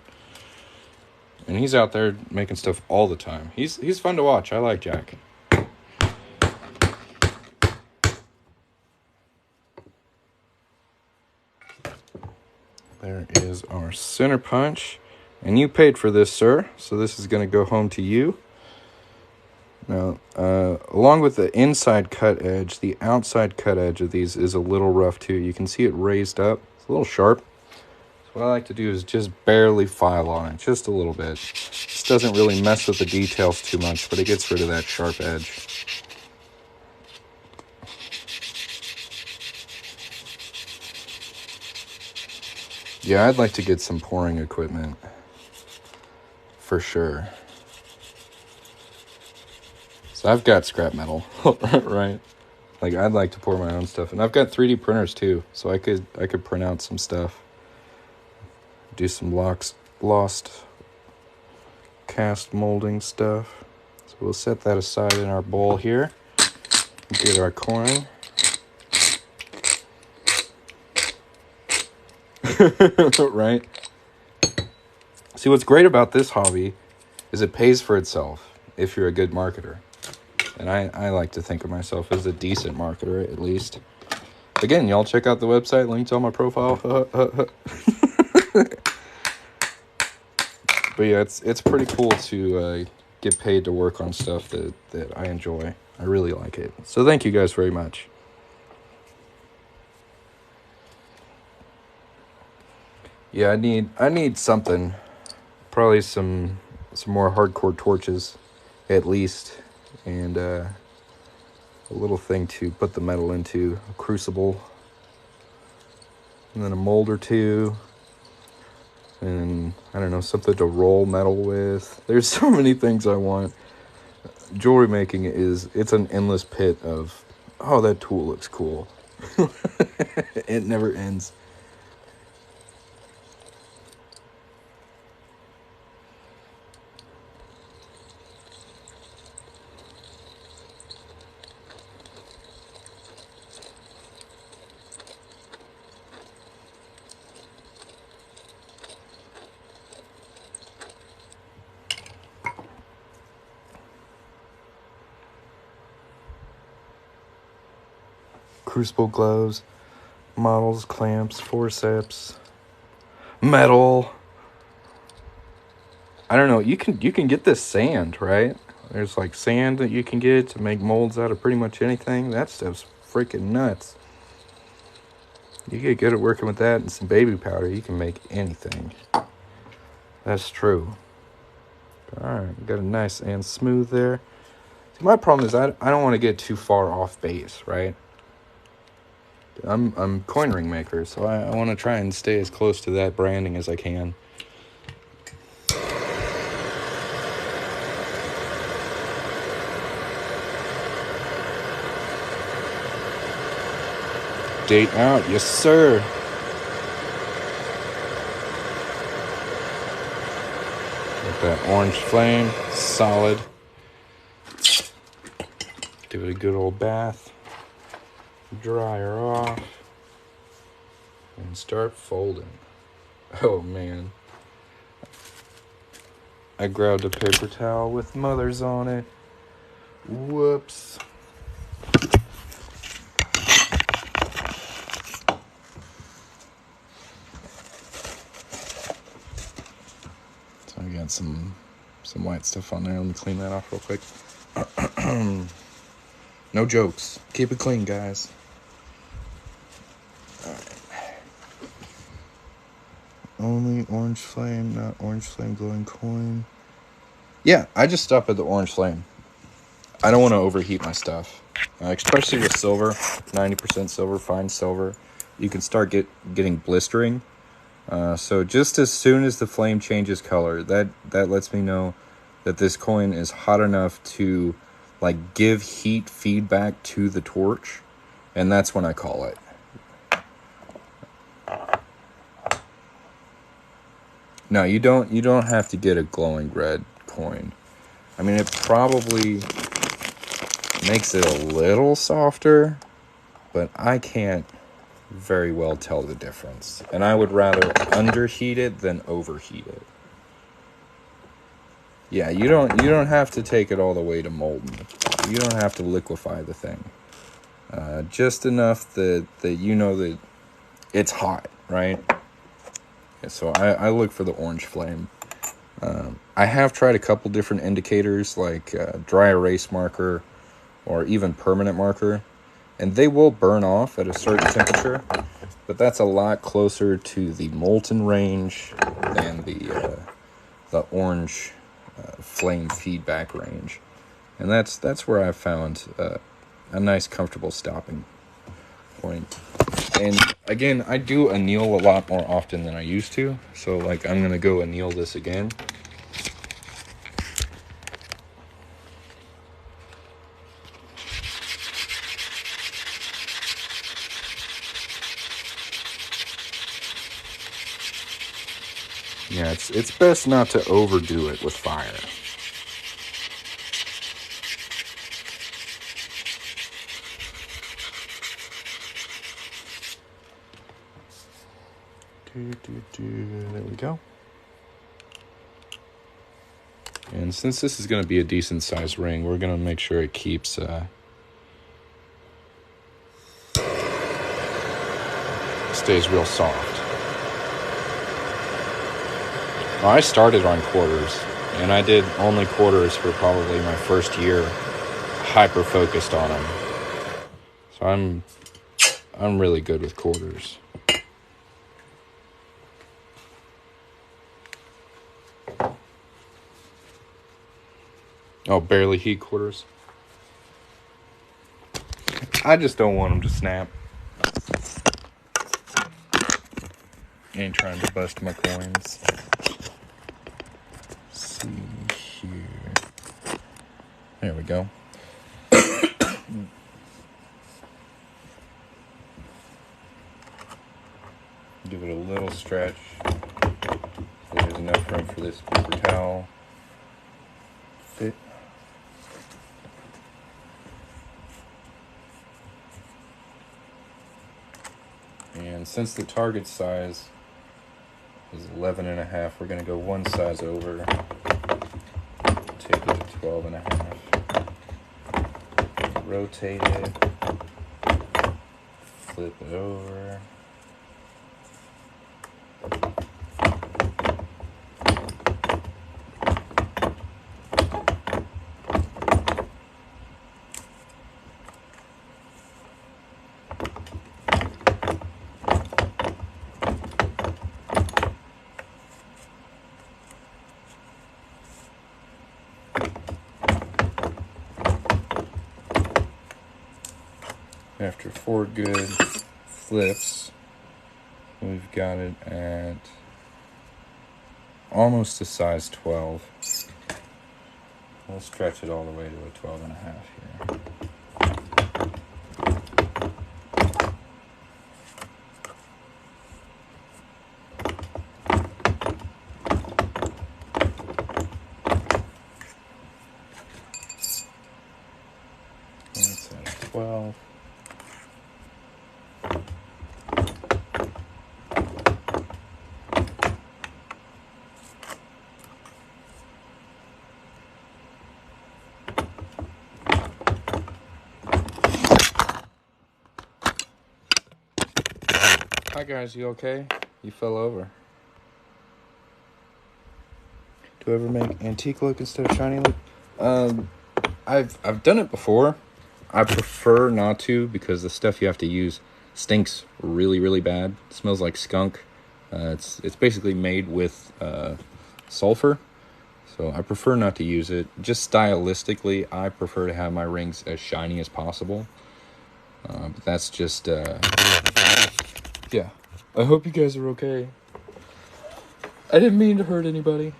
And he's out there making stuff all the time. He's fun to watch. I like Jack. There is our center punch. And you paid for this, sir. So this is going to go home to you. Now, along with the inside cut edge, the outside cut edge of these is a little rough too. You can see it raised up. It's a little sharp. So what I like to do is just barely file on it, just a little bit. This doesn't really mess with the details too much, but it gets rid of that sharp edge. Yeah, I'd like to get some pouring equipment. For sure. So I've got scrap metal, right? Like, I'd like to pour my own stuff. And I've got 3D printers too, so I could print out some stuff. Do some lost cast molding stuff. So we'll set that aside in our bowl here. Get our coin. Right? See, what's great about this hobby is it pays for itself if you're a good marketer. And I like to think of myself as a decent marketer, at least. Again, y'all check out the website, linked on my profile. But yeah, it's pretty cool to get paid to work on stuff that I enjoy. I really like it. So thank you guys very much. Yeah, I need something. Probably some more hardcore torches, at least. And a little thing to put the metal into. A crucible. And then a mold or two. And, I don't know, something to roll metal with. There's so many things I want. jewelry making it's an endless pit of, oh, that tool looks cool. It never ends. Crucible gloves, models, clamps, forceps, metal. I don't know. You can get this sand, right? There's like sand that you can get to make molds out of pretty much anything. That stuff's freaking nuts. You get good at working with that and some baby powder, you can make anything. That's true. Alright, got a nice and smooth there. See, my problem is I don't want to get too far off base, right? I'm coin ring maker, so I want to try and stay as close to that branding as I can. Date out, yes sir. With that orange flame, solid. Give it a good old bath. Dry her off. And start folding. Oh man. I grabbed a paper towel with mothers on it. Whoops. So I got some white stuff on there. Let me clean that off real quick. No jokes. Keep it clean, guys. Alright. Only orange flame, not orange flame glowing coin. Yeah, I just stop at the orange flame. I don't want to overheat my stuff. Especially with silver, 90% silver, fine silver. You can start getting blistering. So just as soon as the flame changes color, that lets me know that this coin is hot enough to like give heat feedback to the torch, and that's when I call it. No, you don't have to get a glowing red coin. I mean, it probably makes it a little softer, but I can't very well tell the difference. And I would rather underheat it than overheat it. Yeah, you don't have to take it all the way to molten. You don't have to liquefy the thing. Just enough that you know that it's hot, right? Yeah, so I look for the orange flame. I have tried a couple different indicators like dry erase marker or even permanent marker, and they will burn off at a certain temperature, but that's a lot closer to the molten range than the orange flame feedback range, and that's where I found a nice comfortable stopping point. And again, I do anneal a lot more often than I used to, so like I'm gonna go anneal this again. Yeah, it's best not to overdo it with fire. There we go. And since this is going to be a decent sized ring, we're going to make sure it keeps stays real soft. Well, I started on quarters, and I did only quarters for probably my first year, hyper focused on them. So I'm really good with quarters. Oh, barely heat quarters. I just don't want them to snap. Ain't trying to bust my coins. Let's see here. There we go. Give it a little stretch. So there's enough room for this paper towel fit. And since the target size is 11.5, we're gonna go one size over. Take it to 12.5. Rotate it. Flip it over. After 4 good flips, we've got it at almost a size 12. We'll stretch it all the way to a 12.5 here. That's at 12. Hi guys, you okay? You fell over. Do I ever make antique look instead of shiny look? I've done it before. I prefer not to because the stuff you have to use stinks really, really bad. It smells like skunk. It's basically made with sulfur, so I prefer not to use it. Just stylistically, I prefer to have my rings as shiny as possible. But that's just yeah. I hope you guys are okay. I didn't mean to hurt anybody.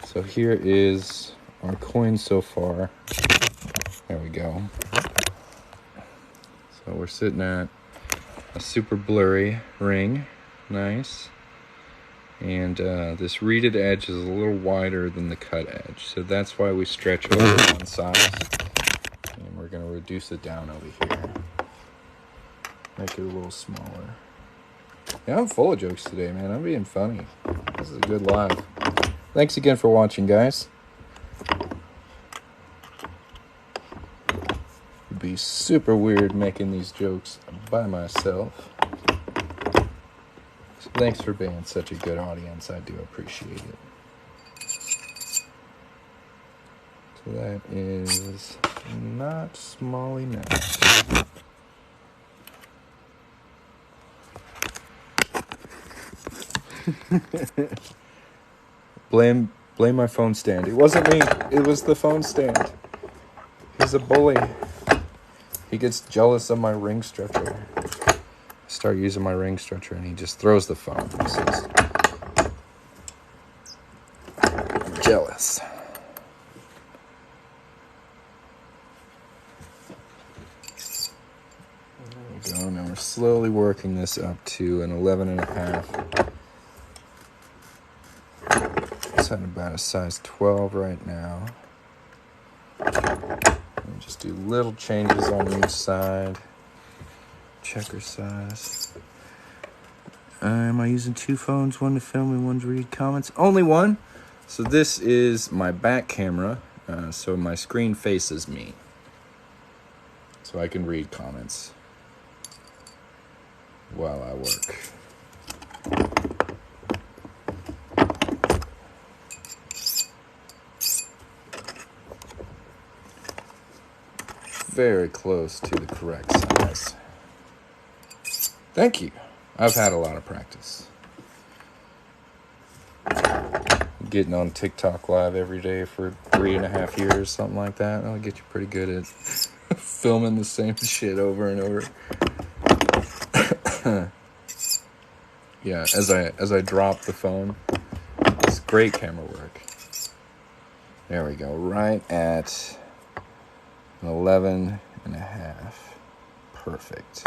So here is our coin so far. There we go. So we're sitting at a super blurry ring. Nice. And this reeded edge is a little wider than the cut edge. So that's why we stretch over one side. And we're going to reduce it down over here. Make it a little smaller. Yeah, I'm full of jokes today, man. I'm being funny. This is a good live. Thanks again for watching, guys. It'd be super weird making these jokes by myself. So thanks for being such a good audience. I do appreciate it. So that is not small enough. Blame my phone stand. It wasn't me. It was the phone stand. He's a bully. He gets jealous of my ring stretcher. I start using my ring stretcher and he just throws the phone. He says, I'm jealous. There we go. Now we're slowly working this up to an 11.5. It's at about a size 12 right now. And just do little changes on each side. Checker size. Am I using 2 phones? One to film and one to read comments? Only one. So this is my back camera. So my screen faces me. So I can read comments while I work. Very close to the correct size. Thank you. I've had a lot of practice. Getting on TikTok live every day for 3.5 years, something like that. That'll get you pretty good at filming the same shit over and over. Yeah, as I drop the phone, it's great camera work. There we go, right at 11 and a half. Perfect.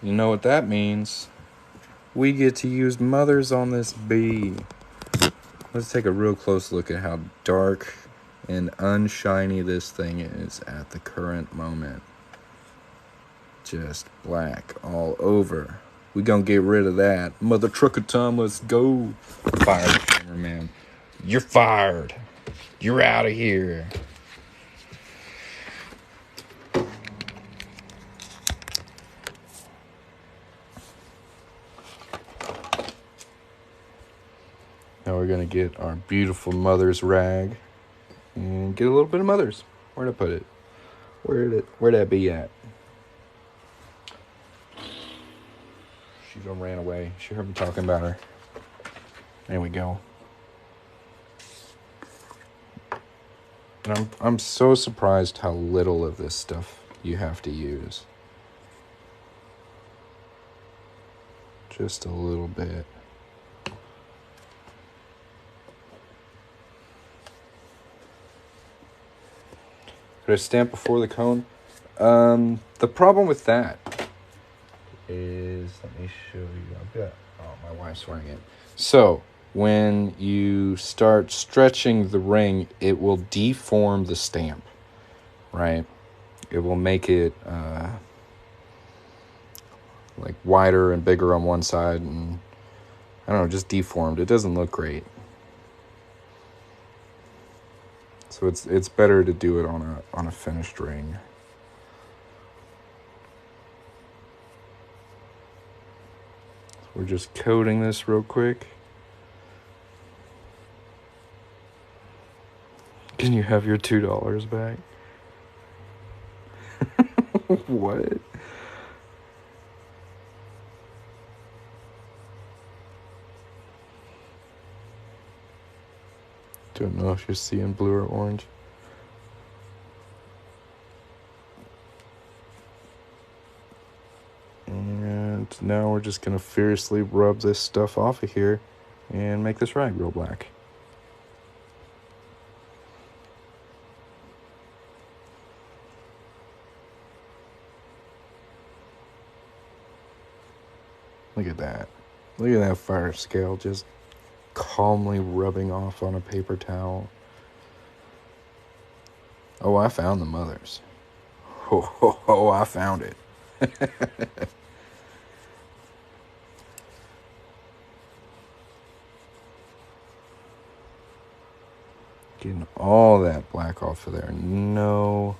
You know what that means? We get to use mothers on this bee. Let's take a real close look at how dark and unshiny this thing is at the current moment. Just black all over. We gonna get rid of that. Mother trucker Tom, let's go. Fired, cameraman. You're fired. You're out of here. Now we're gonna get our beautiful mother's rag and get a little bit of mother's. Where'd I put it? Where'd that be at? She done ran away. She heard me talking about her. There we go. And I'm so surprised how little of this stuff you have to use. Just a little bit. Could I stamp before the cone? The problem with that is, let me show you. I've got, my wife's wearing it. So when you start stretching the ring, it will deform the stamp, right? It will make it like wider and bigger on one side, and I don't know, just deformed. It doesn't look great. So it's better to do it on a finished ring. So we're just coating this real quick. Can you have your $2 back? What? Don't know if you're seeing blue or orange. And now we're just going to fiercely rub this stuff off of here and make this rag real black. Look at that. Look at that fire scale just calmly rubbing off on a paper towel. Oh, I found the mothers. Oh, I found it. Getting all that black off of there. No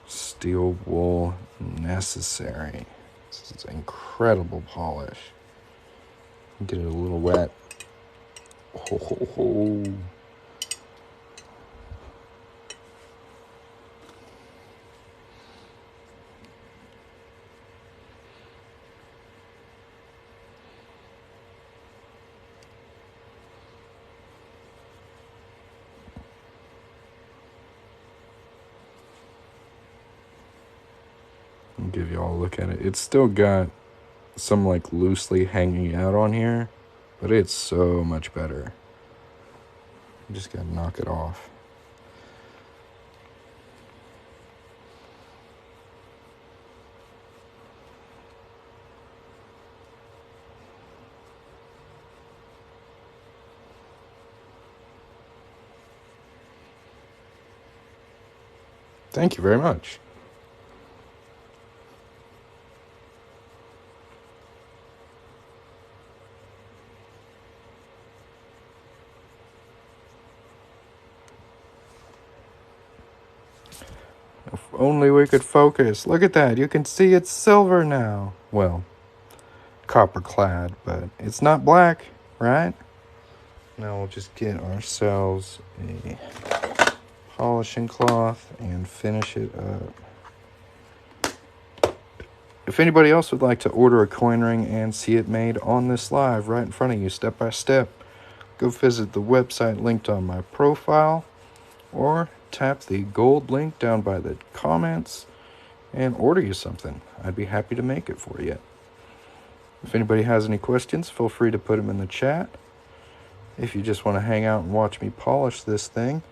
steel wool necessary. This is incredible polish. Get it a little wet. Oh. I'll give you all a look at it. It's still got some like loosely hanging out on here, but it's so much better. You just gotta knock it off. Thank you very much. If only we could focus. Look at that. You can see it's silver now. Well, copper clad, but it's not black, right? Now we'll just get ourselves a polishing cloth and finish it up. If anybody else would like to order a coin ring and see it made on this live right in front of you step by step, go visit the website linked on my profile or tap the gold link down by the comments and order you something. I'd be happy to make it for you. If anybody has any questions, feel free to put them in the chat. if you just want to hang out and watch me polish this thing,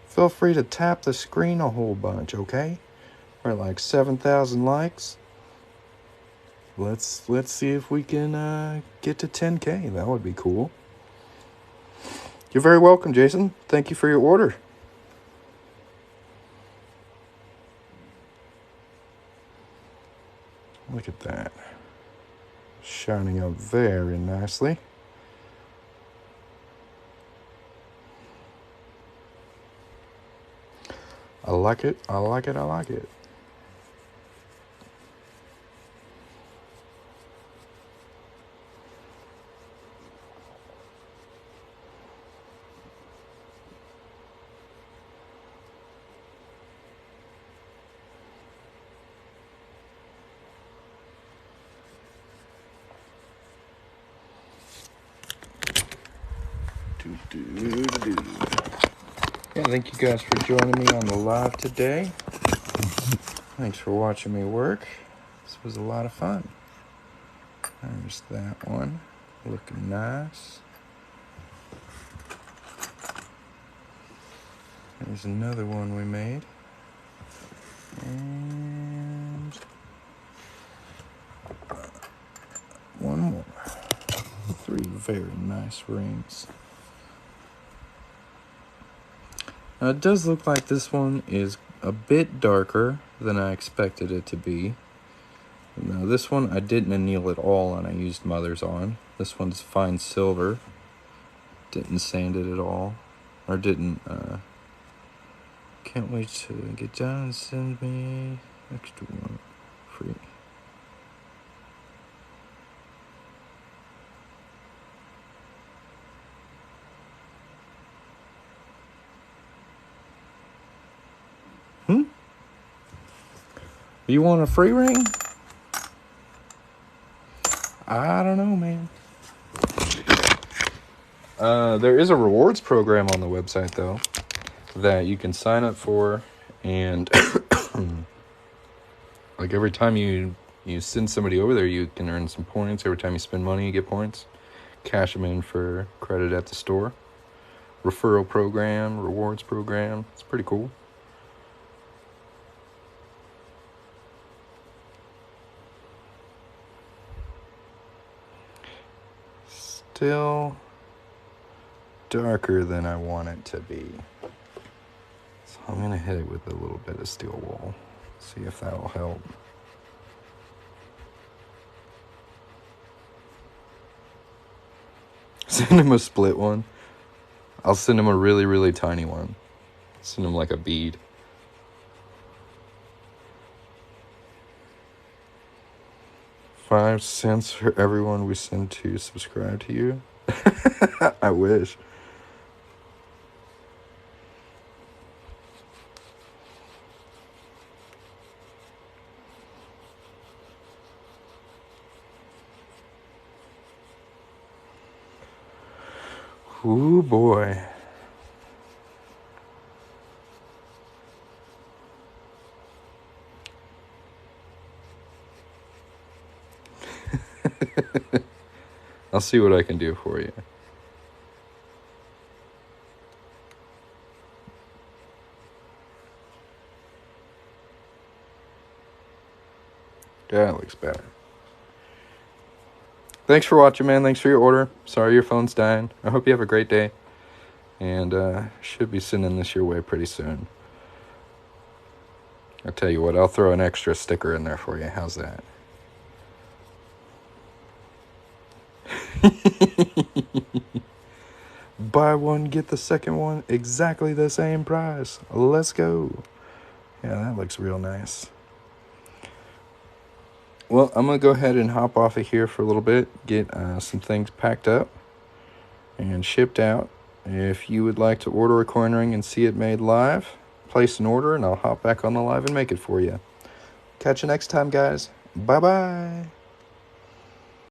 feel free to tap the screen a whole bunch, okay? We're at like 7,000 likes. Let's see if we can get to 10K. That would be cool. You're very welcome, Jason. Thank you for your order. Look at that. Shining up very nicely. I like it. I like it. I like it. Yeah, thank you guys for joining me on the live today. Thanks for watching me work. This was a lot of fun. There's that one, looking nice. There's another one we made. And one more. 3 very nice rings. Now it does look like this one is a bit darker than I expected it to be. Now this one I didn't anneal at all and I used Mother's on. This one's fine silver. Didn't sand it at all. Or didn't, can't wait to get down and send me extra one free. You want a free ring? I don't know, man. There is a rewards program on the website, though, that you can sign up for, and like every time you send somebody over there, you can earn some points. Every time you spend money, you get points. Cash them in for credit at the store. Referral program, rewards program. It's pretty cool. Still darker than I want it to be. So I'm going to hit it with a little bit of steel wool. See if that'll help. Send him a split one. I'll send him a really, really tiny one. Send him like a bead. $0.05 for everyone we send to subscribe to you. I wish. Ooh, boy. I'll see what I can do for you. That looks better. Thanks for watching, man. Thanks for your order. Sorry your phone's dying. I hope you have a great day. And should be sending this your way pretty soon. I'll tell you what, I'll throw an extra sticker in there for you. How's that? Buy one, get the second one, exactly the same price. Let's go. Yeah, that looks real nice. Well, I'm going to go ahead and hop off of here for a little bit, get some things packed up and shipped out. If you would like to order a coin ring and see it made live, place an order and I'll hop back on the live and make it for you. Catch you next time, guys. Bye-bye.